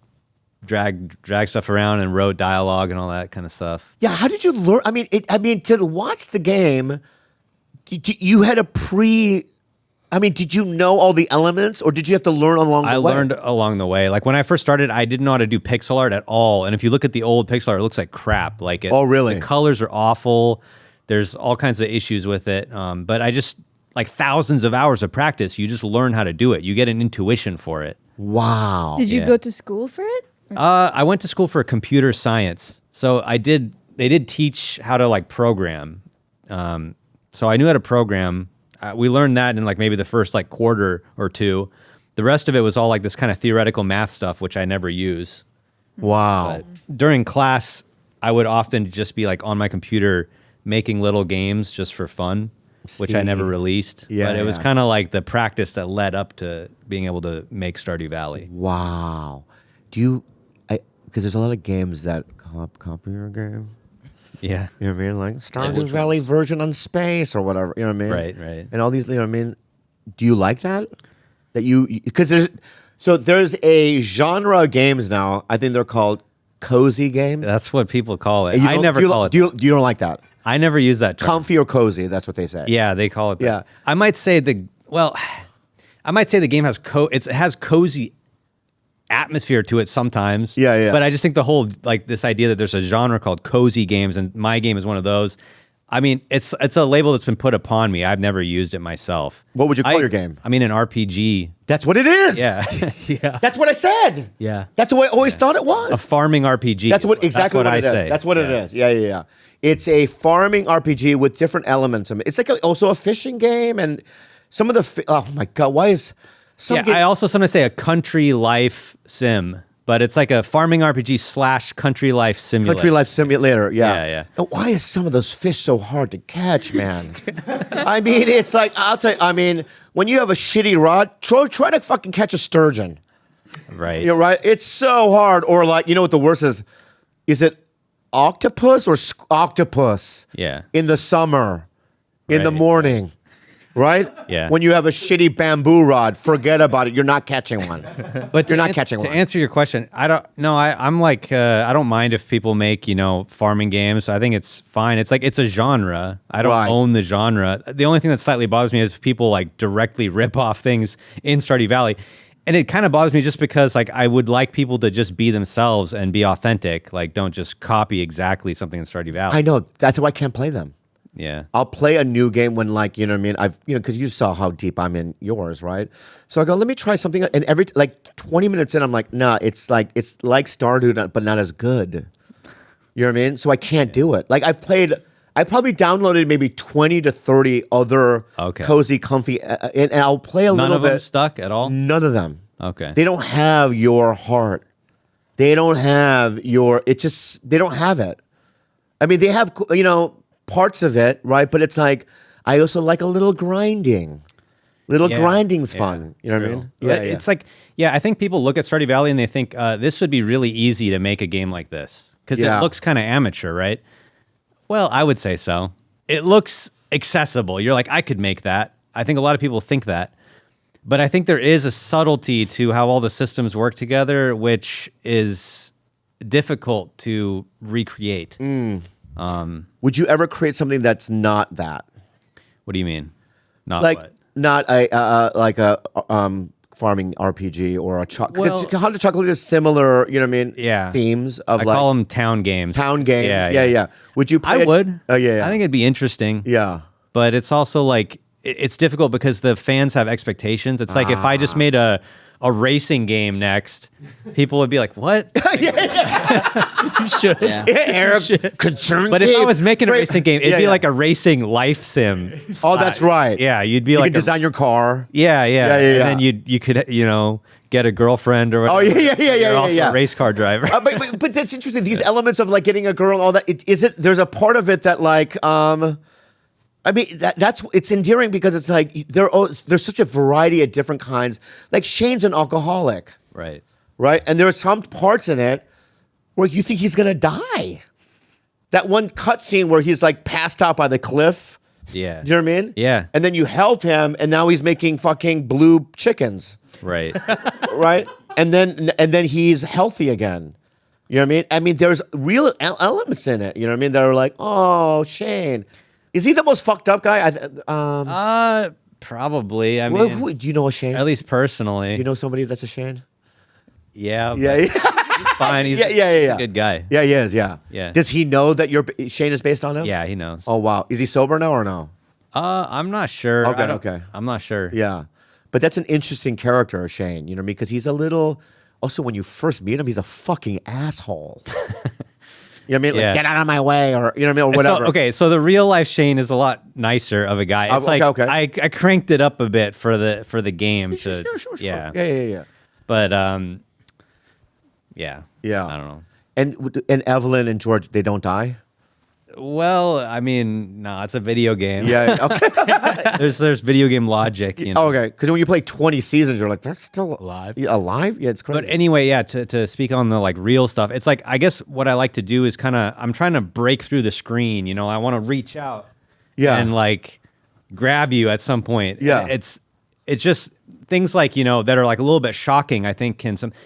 drag stuff around and wrote dialogue and all that kind of stuff. Yeah, how did you learn? I mean, to watch the game, you had a did you know all the elements, or did you have to learn along the way? I learned along the way. Like when I first started, I didn't know how to do pixel art at all. And if you look at the old pixel art, it looks like crap. Like Oh, really? The colors are awful. There's all kinds of issues with it. But I just like thousands of hours of practice. You just learn how to do it. You get an intuition for it. Wow. Did you Yeah. go to school for it? I went to school for computer science, so they did teach how to like program. So I knew how to program. We learned that in like maybe the first like quarter or two. The rest of it was all like this kind of theoretical math stuff, which I never use. Wow. But during class, I would often just be like on my computer making little games just for fun, which I never See. released. Yeah, but it was yeah. kind of like the practice that led up to being able to make Stardew Valley. Wow. Because there's a lot of games that copy your game. Yeah. You know what I mean? Like Stardew which Valley ones? version on space or whatever. You know what I mean? Right. And all these, you know what I mean? Do you like that? Because there's a genre of games now. I think they're called cozy games. That's what people call it. And I never call it. You don't like that? I never use that term. Comfy or cozy? That's what they say. Yeah, they call it that. Yeah. I might say the game has it has cozy atmosphere to it sometimes. Yeah. But I just think the whole like this idea that there's a genre called cozy games and my game is one of those. I mean, it's a label that's been put upon me. I've never used it myself. What would you call your game? I mean, an RPG. That's what it is. Yeah. Yeah. That's what I said. Yeah. That's what I always thought it was. A farming RPG. That's exactly what I it is. say. That's what it is. Yeah. It's a farming RPG with different elements. It's like also a fishing game, and some of the. Oh my god! Why is some? Yeah, I also sometimes say a country life sim, but it's like a farming RPG / country life simulator. Country Life Simulator, yeah. Yeah. And why is some of those fish so hard to catch, man? I mean, it's like, I'll tell you, I mean, when you have a shitty rod, try to fucking catch a sturgeon. Right. You're right. It's so hard. Or like, you know what the worst is? Is it octopus or octopus? Yeah. In the summer, in the Right. morning, right? Yeah. When you have a shitty bamboo rod, forget about it. You're not catching one. But You're not catching to one. answer your question, I'm like I don't mind if people make farming games. I think it's fine. It's like it's a genre. I don't Right. own the genre. The only thing that slightly bothers me is if people like directly rip off things in Stardew Valley. And it kind of bothers me just because like I would like people to just be themselves and be authentic. Like don't just copy exactly something in Stardew Valley. I know. That's why I can't play them. Yeah. I'll play a new game when, like, you know what I mean? Because you saw how deep I'm in yours, right? So I go, let me try something. And every, 20 minutes in, I'm like, nah, it's like Stardew, but not as good. You know what I mean? So I can't do it. Like, I probably downloaded maybe 20 to 30 other cozy, comfy, and I'll play a None little of bit. them stuck at all? None of them. Okay. They don't have your heart. They don't have they don't have it. I mean, they have, parts of it, right? But it's like, I also like a little grinding. Grinding's fun. You know what I mean? But it's like, I think people look at Stardew Valley and they think this would be really easy to make a game like this because it looks kind of amateur, right? Well, I would say so. It looks accessible. You're like, I could make that. I think a lot of people think that. But I think there is a subtlety to how all the systems work together, which is difficult to recreate. Would you ever create something that's not that? What do you mean? Not Like what? not a farming RPG or a Well- Hot Chocolate is similar, you know what I mean? Yeah. Themes of I like call them town games. town games. Yeah, Yeah, yeah. Would you play I would. Oh, yeah. I think it'd be interesting. Yeah. But it's also like it's difficult because the fans have expectations. It's like if I just made a racing game next, people would be like, "What?" You should. Yeah. Eric, concerned. But if I was making a Great. racing game, it'd be like a racing life sim. Oh, that's right. Yeah, you'd be You like can design your car. Yeah. Yeah, And then you could get a girlfriend or whatever. Oh, yeah. You're also Yeah. a race car driver. But that's interesting. These elements of like getting a girl and all that. There's a part of it that like I mean that's it's endearing because it's like there's such a variety of different kinds. Like Shane's an alcoholic, Right. right? And there are some parts in it where you think he's gonna die. That one cutscene where he's like passed out by the cliff. Yeah. Do you know what I mean? Yeah. And then you help him, and now he's making fucking blue chickens, Right. right? and then he's healthy again. You know what I mean? I mean, there's real elements in it. You know what I mean? That are like, oh, Shane. Is he the most fucked up guy? Probably. I Well, mean, do you know a Shane? at least personally. You know somebody that's a Shane? Yeah. Yeah, but yeah, He's fine. He's, yeah. he's a good guy. Yeah, he is. Yeah. Yeah. Does he know that Shane is based on him? Yeah, he knows. Oh wow. Is he sober now or no? I'm not sure. Okay, I don't- okay. I'm not sure. Yeah. But that's an interesting character, Shane. You know what I mean? Because he's a little. Also, when you first meet him, he's a fucking asshole. You know what I mean? Like, Yeah. get out of my way, or you know what I mean, or whatever. So the real life Shane is a lot nicer of a guy. It's Okay. I cranked it up a bit for the game. Sure. Yeah. Yeah. But yeah. Yeah. I don't know. And Evelyn and George, they don't die. Well, I mean, no, it's a video game. Yeah. Okay. there's video game logic. You know? Okay. Because when you play 20 seasons, you're like, they're still Alive. Yeah, alive? Yeah, it's crazy. But anyway, yeah, to speak on the like real stuff, it's like I guess what I like to do is I'm trying to break through the screen. You know, I want to reach out, Yeah. and like grab you at some point. Yeah. It's just things like that are like a little bit shocking. I think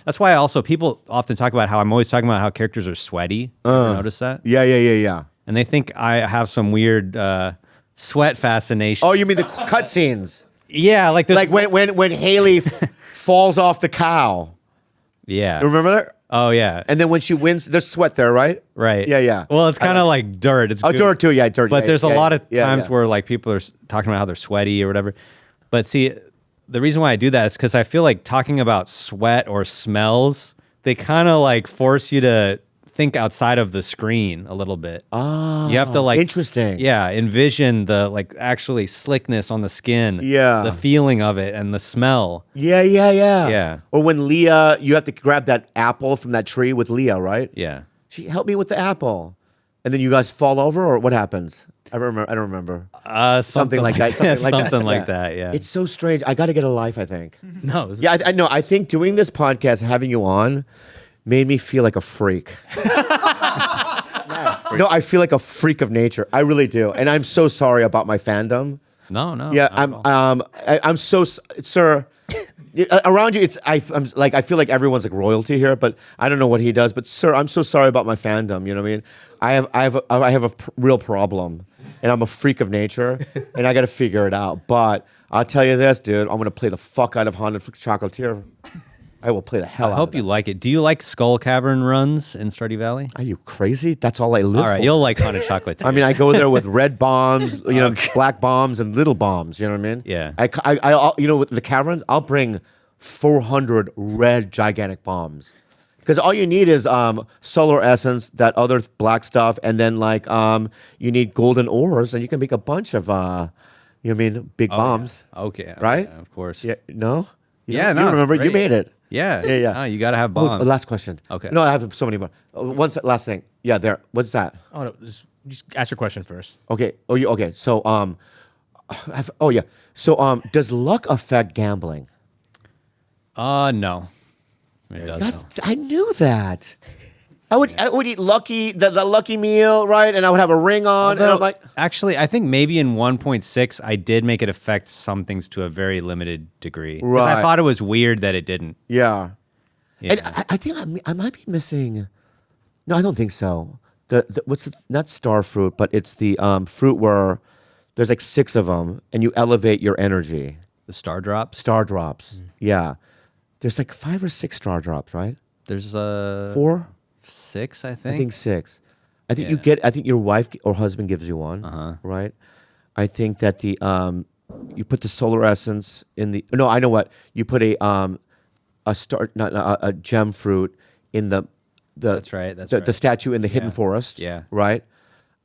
that's why also people often talk about how I'm always talking about how characters are sweaty. You ever notice that? Yeah. And they think I have some weird sweat fascination. Oh, you mean the cutscenes? yeah, like there's Like when Haley falls off the cow. yeah. Remember that? Oh yeah. And then when she wins, there's sweat there, right? Right. Yeah. Well, it's kind of like dirt. It's Oh, good. dirt too. Yeah, dirt. But yeah, there's a yeah, lot of yeah, times yeah. where like people are talking about how they're sweaty or whatever. But see, the reason why I do that is because I feel like talking about sweat or smells, they kind of like force you to think outside of the screen a little bit. Ah, You have to like interesting. Yeah, envision the like actually slickness on the skin. Yeah. The feeling of it and the smell. Yeah. Yeah. Or when Leah, you have to grab that apple from that tree with Leah, right? Yeah. She helped me with the apple, and then you guys fall over, or what happens? I don't remember. Something like that. Something like that. Yeah. It's so strange. I got to get a life, I think. No. This is- Yeah, I know. I think doing this podcast, having you on, made me feel like a freak. No, I feel like a freak of nature. I really do, and I'm so sorry about my fandom. No. Yeah, not at all. I'm so, sir. Around you, I'm like I feel like everyone's like royalty here, but I don't know what he does. But sir, I'm so sorry about my fandom. You know what I mean? I have a real problem, and I'm a freak of nature, and I got to figure it out. But I'll tell you this, dude. I'm gonna play the fuck out of Haunted Chocolatier. I will play the hell out I of hope it. you like it. Do you like Skull Cavern runs in Stardew Valley? Are you crazy? That's all I live All right, for. you'll like Haunted Chocolate. I mean, I go there with red bombs, black bombs, and little bombs. You know what I mean? Yeah. With the caverns, I'll bring 400 red gigantic bombs, because all you need is solar essence, that other black stuff, and then you need golden ores, and you can make a bunch of big bombs. Okay. Right? Yeah, of course. Yeah. No. Yeah, no, You it's remember? You great. made it. Yeah. Yeah. No, you got to have Oh, bombs. last question. Okay. No, I have so many more. Last thing. Yeah, there. What's that? Oh, no. Just ask your question first. Okay. Oh, you okay? So, oh yeah. So, does luck affect gambling? No. It doesn't. I knew that. I would eat Lucky the Lucky meal, right? And I would have a ring on, and I'm like, Actually, I think maybe in 1.6, I did make it affect some things to a very limited degree. 'Cause Right. I thought it was weird that it didn't. yeah. Yeah. And I think I might be missing. No, I don't think so. Not star fruit, but it's the fruit where there's like 6 of them, and you elevate your energy. The star drops. Star drops. Yeah. There's like 5 or 6 star drops, right? There's 4? 6, I I think. think 6. I think Yeah. I think your wife or husband gives you one, right? I think that the you put the solar essence in the. No, I know what you put a gem fruit in the. That's right. That's the right. statue in the hidden forest. Yeah. Right.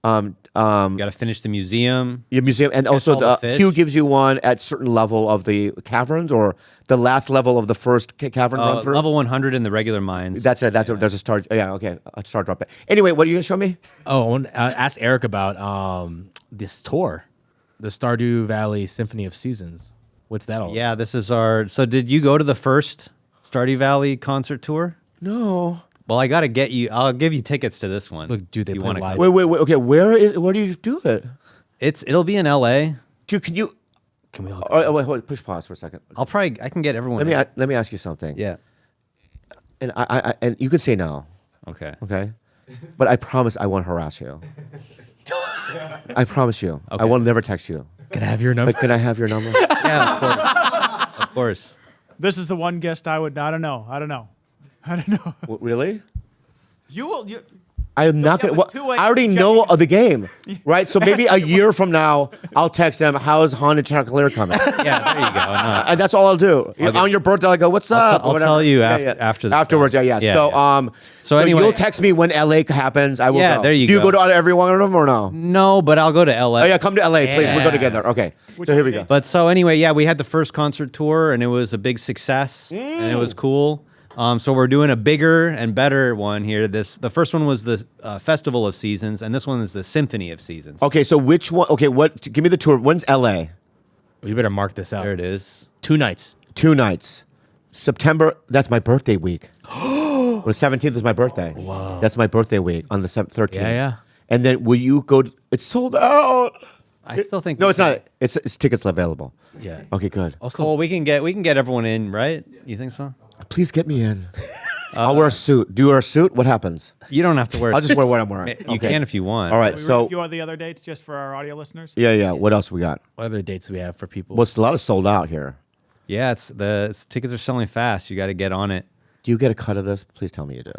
You got to finish the museum. Your museum, and also all the the fish. Q gives you one at certain level of the caverns, or the last level of the first cavern run through. Level 100 in the regular mines. That's it. That's there's a star. Yeah, okay, a star drop. Anyway, what are you gonna show me? Oh, I want to ask Eric about this tour, the Stardew Valley Symphony of Seasons. What's that all? Yeah, this is our. So, did you go to the first Stardew Valley concert tour? No. Well, I got to get you. I'll give you tickets to this one. Look, dude, they You play wanna live. come. Wait. Okay, where do you do it? It'll be in LA. Dude, can you? Can we all? Oh, wait, hold, push pause for a second. I can get everyone. Let me ask you something. Yeah. And and you can say no, Okay. okay? But I promise I won't harass you. I promise you. I Okay. will never text you. Can I have your number? But can I have your number? Yeah, of course. Of course. This is the one guest I would. I don't know. Really? You will. I am not Yeah, gonna. but two-way I already know of the game, right? So maybe a year from now, I'll text them. How's Haunted Chocolate coming? Yeah, there you go. No. And that's all I'll do. On your birthday, I'll go, "What's up?" I'll or whatever. tell you Yeah, after the afterwards. show. Yeah. Yeah, So yeah. so anyway- you'll text me when LA happens. I will. Yeah, go. there you Do you go. go to every one of them or no? No, but I'll go to LA. Oh yeah, come to LA, please. We'll go Yeah. together. Okay. So here we go. But so anyway, yeah, we had the first concert tour and it was a big success and it was cool. So we're doing a bigger and better one here. The first one was the Festival of Seasons, and this one is the Symphony of Seasons. Okay, so which one? Okay, what? Give me the tour. When's LA? You better mark this out. There it is. 2 nights. 2 nights. September. That's my birthday week. The 17th is my birthday. Wow. That's my birthday week on the 13th. Yeah. And then will you go? It's sold out. I still think No, it's not. It's tickets available. Yeah. Okay, good. Also, Cool. We can get everyone in, right? You think so? Please get me in. I'll wear a suit. Do you wear a suit? What happens? You don't have to wear. I'll just wear what I'm wearing. You Okay. can if you want. All right. We So review all the other dates just for our audio listeners. yeah. What else we got? what other dates do we have for people? Well, it's a lot of sold out here. Yeah, tickets are selling fast. You got to get on it. Do you get a cut of this? Please tell me you do.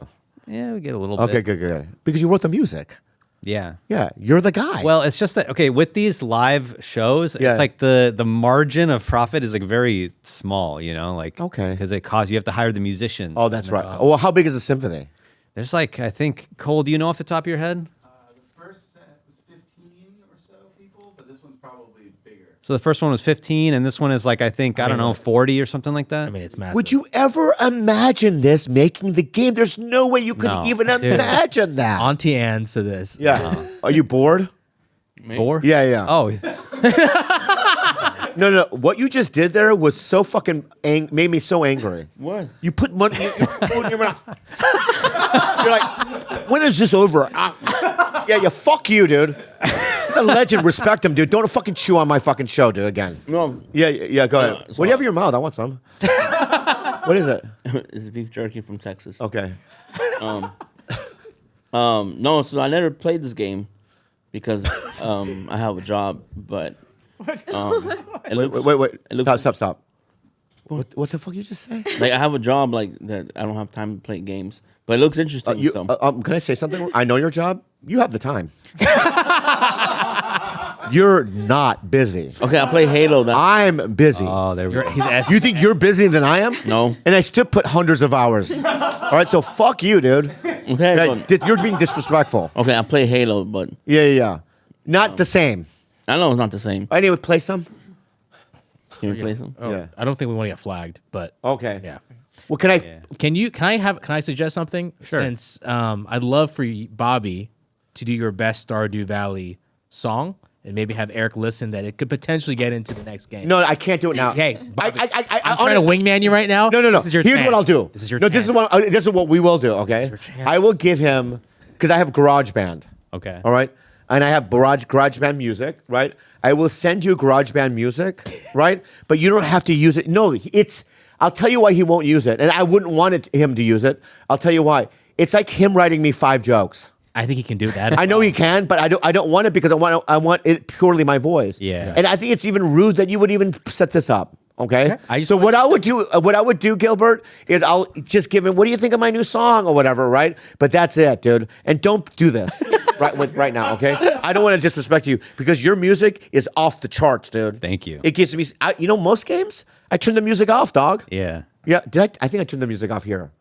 Yeah, we get a little Okay, bit. good. Because you wrote the music. Yeah. Yeah, you're the guy. Well, it's just that okay with these live shows. Yeah. It's like the margin of profit is like very small. You know, like Okay. because it costs you have to hire the musicians. oh, that's right. Well, how big is the symphony? There's like I think Cole. Do you know off the top of your head? The first set was 15 or so people, but this one's probably bigger. So the first one was 15, and this one is like I think I don't know 40 or something like that. I mean, it's massive. Would you ever imagine this making the game? There's no way you could No. even imagine that. Auntie Anne's to this? Yeah. Are you bored? Four? Yeah. Oh, No. What you just did there was so fucking made me so angry. What? You put money you put in your mouth. You're like, when is this over? Yeah. Fuck you, dude. He's a legend. Respect him, dude. Don't fucking chew on my fucking show, dude. Again. No, Yeah. Go ahead. so- What do you have in your mouth? I want some. What is it? it's beef jerky from Texas. Okay. No, so I never played this game because I have a job, but it looks, Wait. It looks Stop. What the fuck you just say? like I have a job like that. I don't have time to play games, but it looks interesting. so. Can I say something? I know your job. You have the time. You're not busy. Okay, I play Halo. I'm busy. oh, there we go. He's asking. You think you're busier than I am? No. And I still put hundreds of hours. All right, so fuck you, dude. Okay, Right, you're being disrespectful. okay, I play Halo, but Yeah. Not the same. I know it's not the same. Anyway, play some. Can we play some? Oh, Yeah. I don't think we want to get flagged, but Okay. yeah. Well, can I? Can I suggest something? Sure. Since I'd love for Bobby to do your best Stardew Valley song and maybe have Eric listen that it could potentially get into the next game. No, I can't do it now. Hey, I Bobby, I'm trying to wingman you right now. No. This is your Here's chance. what I'll do. This is your no. chance. This is what we will do. Okay. your chance. I will give him because I have GarageBand. Okay. All right. And I have GarageBand music, right? I will send you GarageBand music, right? But you don't have to use it. No, I'll tell you why he won't use it. And I wouldn't want him to use it. I'll tell you why. It's like him writing me 5 jokes. I think he can do that. I know he can, but I don't want it because I want it purely my voice. Yeah. And I think it's even rude that you would even set this up. Okay. I just So what I would do, Gilbert, is I'll just give him, what do you think of my new song or whatever, right? But that's it, dude. And don't do this right now, okay? I don't want to disrespect you because your music is off the charts, dude. Thank you. It gives me, most games, I turn the music off, dog. Yeah. Yeah, I think I turned the music off here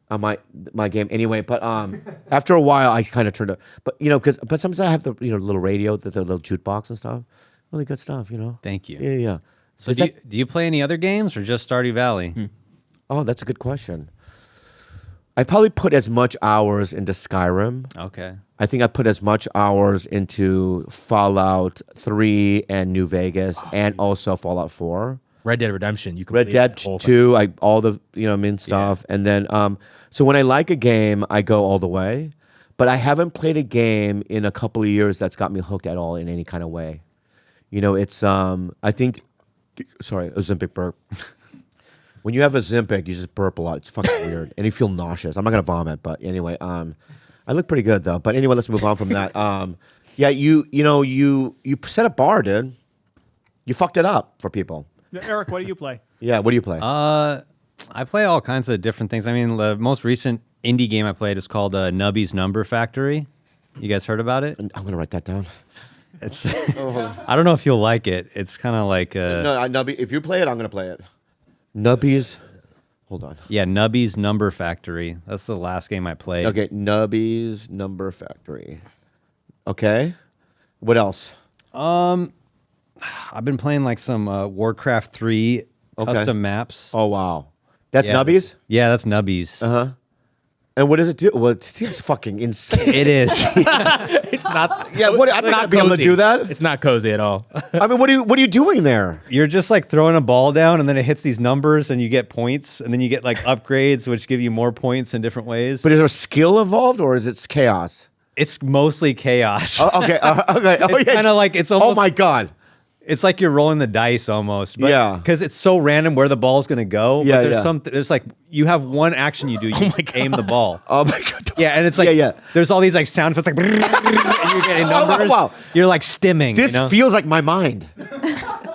on my game anyway. But after a while, I kind of turned it. But but sometimes I have the little radio, the little jukebox and stuff. Really good stuff, Thank you. Yeah. So do you play any other games or just Stardew Valley? Oh, that's a good question. I probably put as much hours into Skyrim. Okay. I think I put as much hours into Fallout 3 and New Vegas and also Fallout 4. Red Dead Redemption. You Red Dead 2, all the stuff. And then so when I like a game, I go all the way. But I haven't played a game in a couple of years that's got me hooked at all in any kind of way. It's I think sorry, Ozempic burp. When you have Ozempic, you just burp a lot. It's fucking weird. And you feel nauseous. I'm not gonna vomit, but anyway, I look pretty good though. But anyway, let's move on from that. Yeah, you set a bar, dude. You fucked it up for people. Eric, what do you play? Yeah, what do you play? I play all kinds of different things. I mean, the most recent indie game I played is called Nubby's Number Factory. You guys heard about it? I'm gonna write that down. It's I don't know if you'll like it. It's kind of like no, Nubby. If you play it, I'm gonna play it. Nubby's. Hold on. Yeah, Nubby's Number Factory. That's the last game I played. Okay, Nubby's Number Factory. Okay. What else? I've been playing like some Warcraft 3 custom maps. Oh wow, that's Yeah. Nubby's. Yeah, that's Nubby's. And what does it do? Well, it seems fucking insane. It is. It's not. Yeah, I'm not gonna be able to do that. It's not cozy at all. I mean, what are you doing there? You're just like throwing a ball down and then it hits these numbers and you get points and then you get like upgrades which give you more points in different ways. But is there skill involved or is it chaos? It's mostly chaos. Okay, okay. Oh, It's yeah. kind of like it's almost Oh my god. it's like you're rolling the dice almost. But, Yeah. Because it's so random where the ball's gonna go. Yeah, But there's like you have one action you do. You aim the ball. Oh my god. Yeah, and it's like Yeah. there's all these like sound effects like and you're getting Oh, numbers. wow. You're like stimming. This feels like my mind.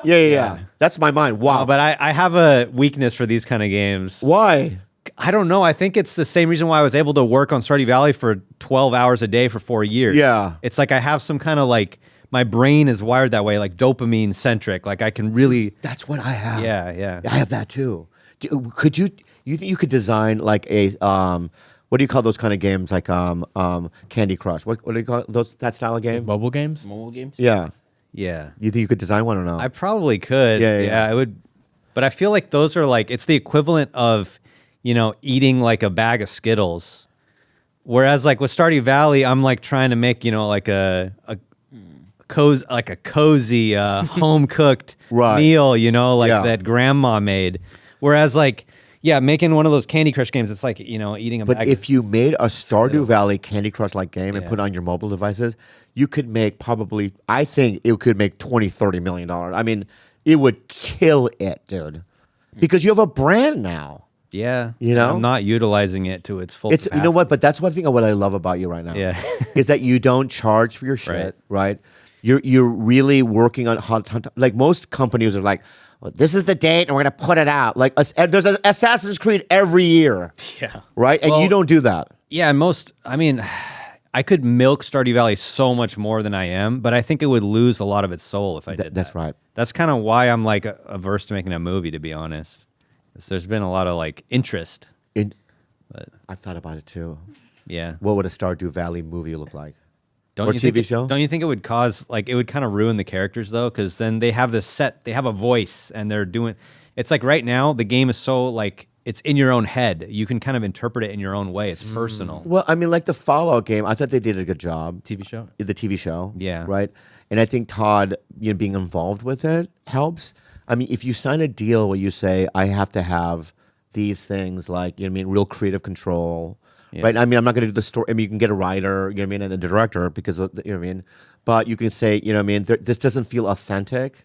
Yeah. That's my mind. Wow. But I have a weakness for these kind of games. Why? I don't know. I think it's the same reason why I was able to work on Stardew Valley for 12 hours a day for 4 years. Yeah. It's like I have some kind of like, my brain is wired that way, like dopamine centric. Like I can really. That's what I have. Yeah. I have that too. Could you think you could design like a what do you call those kind of games like Candy Crush? What do you call those that style of game? Mobile games. Mobile games. Yeah. Yeah. You think you could design one or not? I probably could. Yeah. I would. But I feel like those are like, it's the equivalent of, eating like a bag of Skittles. Whereas like with Stardew Valley, I'm like trying to make, like a cozy home cooked Right. meal, like Yeah. that grandma made. Whereas like, yeah, making one of those Candy Crush games, it's like, eating a But bag if you made a Stardew Valley Candy Crush like game and Yeah. put it on your mobile devices, you could make probably, I think it could make $20-30 million. I mean, it would kill it, dude. Because you have a brand now. Yeah. I'm not utilizing it to its full It's capacity. you know what, but that's one thing of what I love about you right now. Yeah. is that you don't charge for your shit, right? You're really working on like most companies are like, well, this is the date and we're gonna put it out. Like there's an Assassin's Creed every year, Yeah. right? And you don't do that. Yeah, I could milk Stardew Valley so much more than I am, but I think it would lose a lot of its soul if I did that. That's right. That's kind of why I'm like averse to making a movie, to be honest. 'Cause there's been a lot of like interest. I've thought about it too. Yeah. What would a Stardew Valley movie look like? Don't Or you TV think show? Don't you think it would cause like it would kind of ruin the characters though? Because then they have they have a voice and they're doing. It's like right now the game is so like it's in your own head. You can kind of interpret it in your own way. It's personal. Well, I mean, like the Fallout game, I thought they did a good job. TV show. The TV show, Yeah. right. And I think Todd, being involved with it helps. I mean, if you sign a deal where you say I have to have these things, like real creative control. Yeah. Right. I mean, I'm not going to do the story. I mean, you can get a writer, and a director because but you can say, this doesn't feel authentic,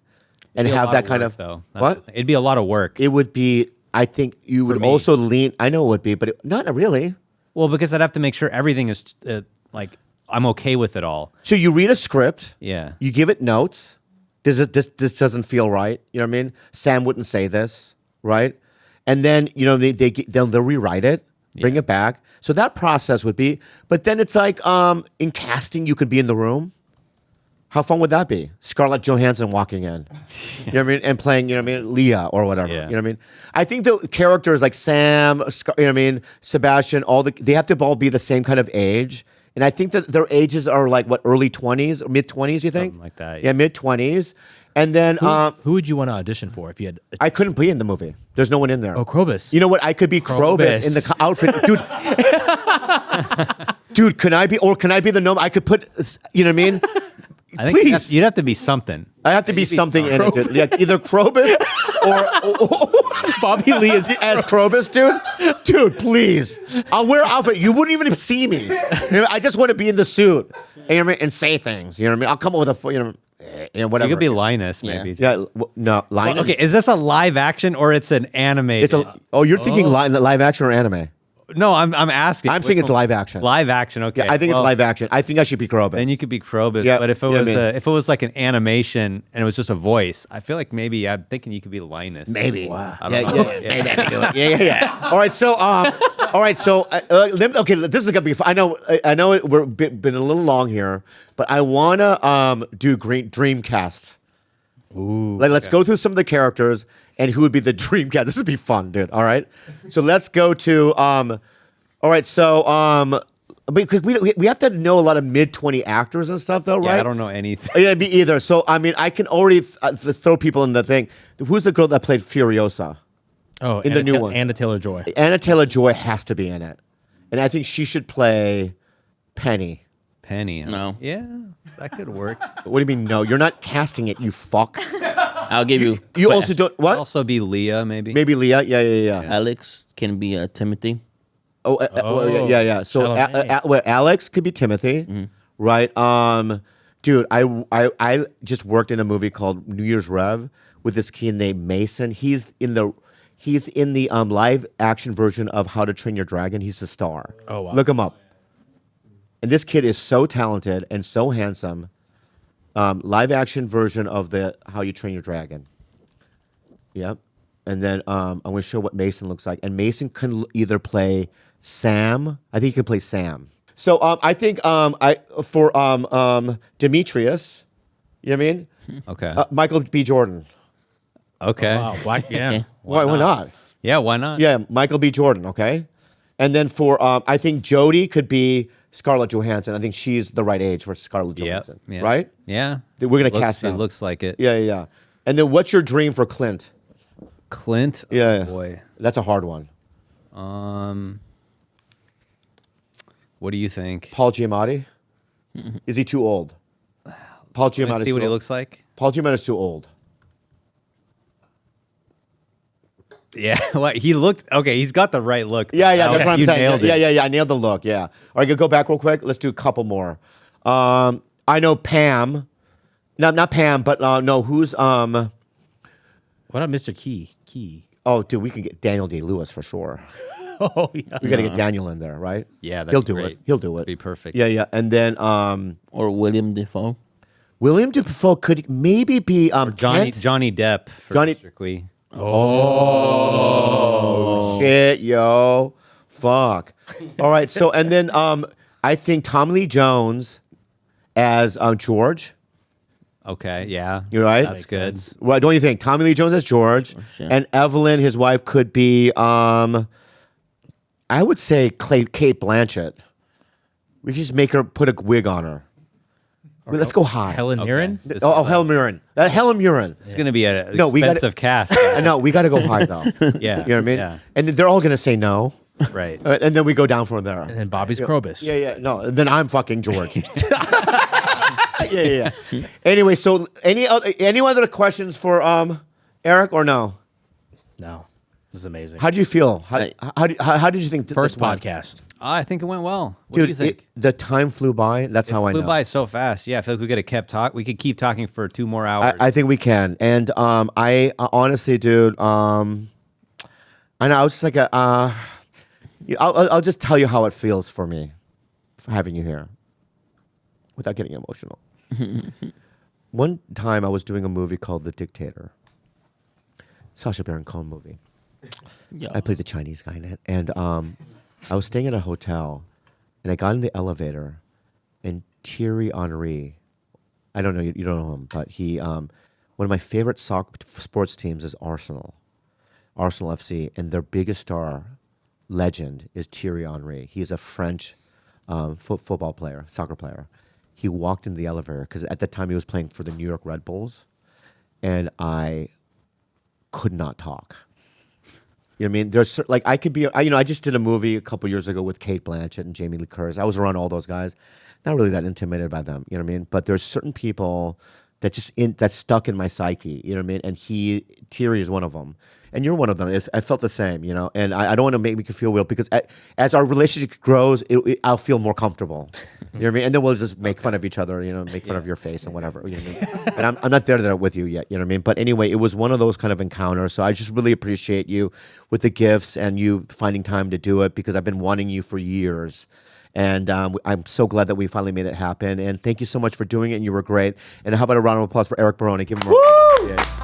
and It'd be a have lot that of kind work, of though. That's what the thing. It'd be a lot of work. it would be. I think you would me. also lean. I know it would be, but not really. Well, because I'd have to make sure everything is like I'm okay with it all. So you read a script, Yeah. you give it notes, This doesn't feel right. You know what I mean? Sam wouldn't say this, right? And then they'll rewrite it, bring it back. So that process would be. But then it's like in casting, you could be in the room. How fun would that be? Scarlett Johansson walking in, you know what I mean, and playing, you know what I mean, Leah or whatever. Yeah. You know what I mean? I think the characters like Sam, you know what I mean, Sebastian, they have to all be the same kind of age. And I think that their ages are like what, early 20s or mid 20s, you think? Something like that. Yeah, mid 20s. And then Who would you want to audition for if you had? I couldn't be in the movie. There's no one in there. Oh, Krobus. You know what? I could be Krobus in the outfit, dude. Dude, can I be the gnome? I could put, you know what I mean? I think Please. you'd have to be something. I have to be something in it, dude. Like either Krobus or Bobby Lee is as Krobus, dude. Dude, please. I'll wear outfit. You wouldn't even see me. You know, I just want to be in the suit and say things. You know what I mean? I'll come up with whatever. You could be Linus, maybe. Yeah, no, line. Okay, is this a live action or it's an animated? You're thinking live action or anime? No, I'm asking. I'm saying it's live action. Live action, okay. Yeah, I think it's live action. I think I should be Krobus. Then you could be Krobus. Yeah, but if it yeah, was man. if it was like an animation and it was just a voice, I feel like maybe I'm thinking you could be Linus. Maybe. Wow. I don't know. Maybe I can do it. Yeah. All right, so okay, this is gonna be fun. I know we're been a little long here, but I wanna do Dreamcast. Ooh. Like, let's go through some of the characters and who would be the Dreamcast. This would be fun, dude. All right, so let's go to All right, so because we have to know a lot of mid-20 actors and stuff, though, right? Yeah, I don't know anything. Yeah, me either. So I mean, I can already throw people in the thing. Who's the girl that played Furiosa? Oh, in the new one. Anna Taylor-Joy. Anna Taylor-Joy has to be in it, and I think she should play Penny. Penny. Huh? No. Yeah, that could work. What do you mean? No, you're not casting it. You fuck. I'll give you. You also don't what? Also be Leah, maybe. Maybe Leah. Yeah. Alex can be Timothy. Well, yeah. So Chalamet. Alex could be Timothy, right? Dude, I just worked in a movie called New Year's Rev with this kid named Mason. He's in the live action version of How to Train Your Dragon. He's the star. Oh, wow. Look him up. And this kid is so talented and so handsome. Live action version of the How You Train Your Dragon. Yep. And then I'm going to show what Mason looks like. And Mason can either play Sam. I think he can play Sam. So I think for Demetrius, you know what I mean? Okay. Michael B. Jordan. Okay. Wow. Why? Yeah. Why not? Yeah, why not? Yeah, Michael B. Jordan, okay? And then for, I think Jodie could be Scarlett Johansson. I think she's the right age for Scarlett Johansson, Yeah. right? Yeah. We're going to cast It them. looks like it. Yeah. And then what's your dream for Clint? Clint. Yeah. Oh, boy. That's a hard one. What do you think? Paul Giamatti? Is he too old? Paul Let's Giamatti's see too what he old. looks like. Paul Giamatti's too old. Yeah, well, he looked okay. He's got the right look. Yeah, that's Okay, what I'm you saying. nailed it. Yeah, I nailed the look. Yeah. All right, go back real quick. Let's do a couple more. I know Pam. No, not Pam, but no, who's What about Mr. Key? Oh, dude, we can get Daniel Day-Lewis for sure. Oh yeah. We got to get Daniel in there, right? Yeah, that's he'll do great. it. He'll do it. Be perfect. Yeah. And then Or William Defoe. William Dafoe could maybe be Kent? Johnny Depp for Johnny- Mr. Quee. Oh, shit, yo. Fuck. All right, so and then I think Tommy Lee Jones as George. Okay, yeah. You're right. That's good. Well, don't you think Tommy Lee Jones as George sure. and Evelyn, his wife, could be I would say Kate Blanchett. We could just make her put a wig on her. Let's go high. Helen Mirren. This Oh, is Helen Mirren. Helen Mirren. It's going to be an No, we gotta- expensive cast. No, we got to go high though. Yeah. You know what I mean? Yeah. And then they're all going to say no. Right. And then we go down from there. And then Bobby's Krobus. Yeah. No, then I'm fucking George. Yeah. Anyway, so any other questions for Eric or no? No. This is amazing. How did you feel? How did you think? First this went? podcast. I think it went well. What Dude, do you think? the time flew by. That's how I Flew know. by so fast. Yeah, I feel like we could keep talking for 2 more hours. I think we can. And I honestly, dude, I know. I was just like I'll just tell you how it feels for me, for having you here, without getting emotional. one time I was doing a movie called The Dictator. Sacha Baron Cohen movie. Yeah. I played the Chinese guy in it, and I was staying at a hotel, and I got in the elevator, and Thierry Henry, I don't know, you don't know him, but he, one of my favorite sports teams is Arsenal FC, and their biggest star, legend, is Thierry Henry. He's a French football player, soccer player. He walked into the elevator because at the time he was playing for the New York Red Bulls, and I could not talk. You know what I mean? There's like I could be, I just did a movie a couple years ago with Kate Blanchett and Jamie Lee Curtis. I was around all those guys, not really that intimidated by them. You know what I mean? But there's certain people that that's stuck in my psyche. You know what I mean? And Thierry is one of them, and you're one of them. I felt the same, And I don't want to make me feel weird because as our relationship grows, I'll feel more comfortable. You know what I mean? And then we'll just make fun of each other. Make fun of your face and whatever. You know what I mean? And I'm not there with you yet. You know what I mean? But anyway, it was one of those kind of encounters. So I just really appreciate you with the gifts and you finding time to do it because I've been wanting you for years. And I'm so glad that we finally made it happen. And thank you so much for doing it. And you were great. And how about a round of applause for Eric Barone? Give him a round.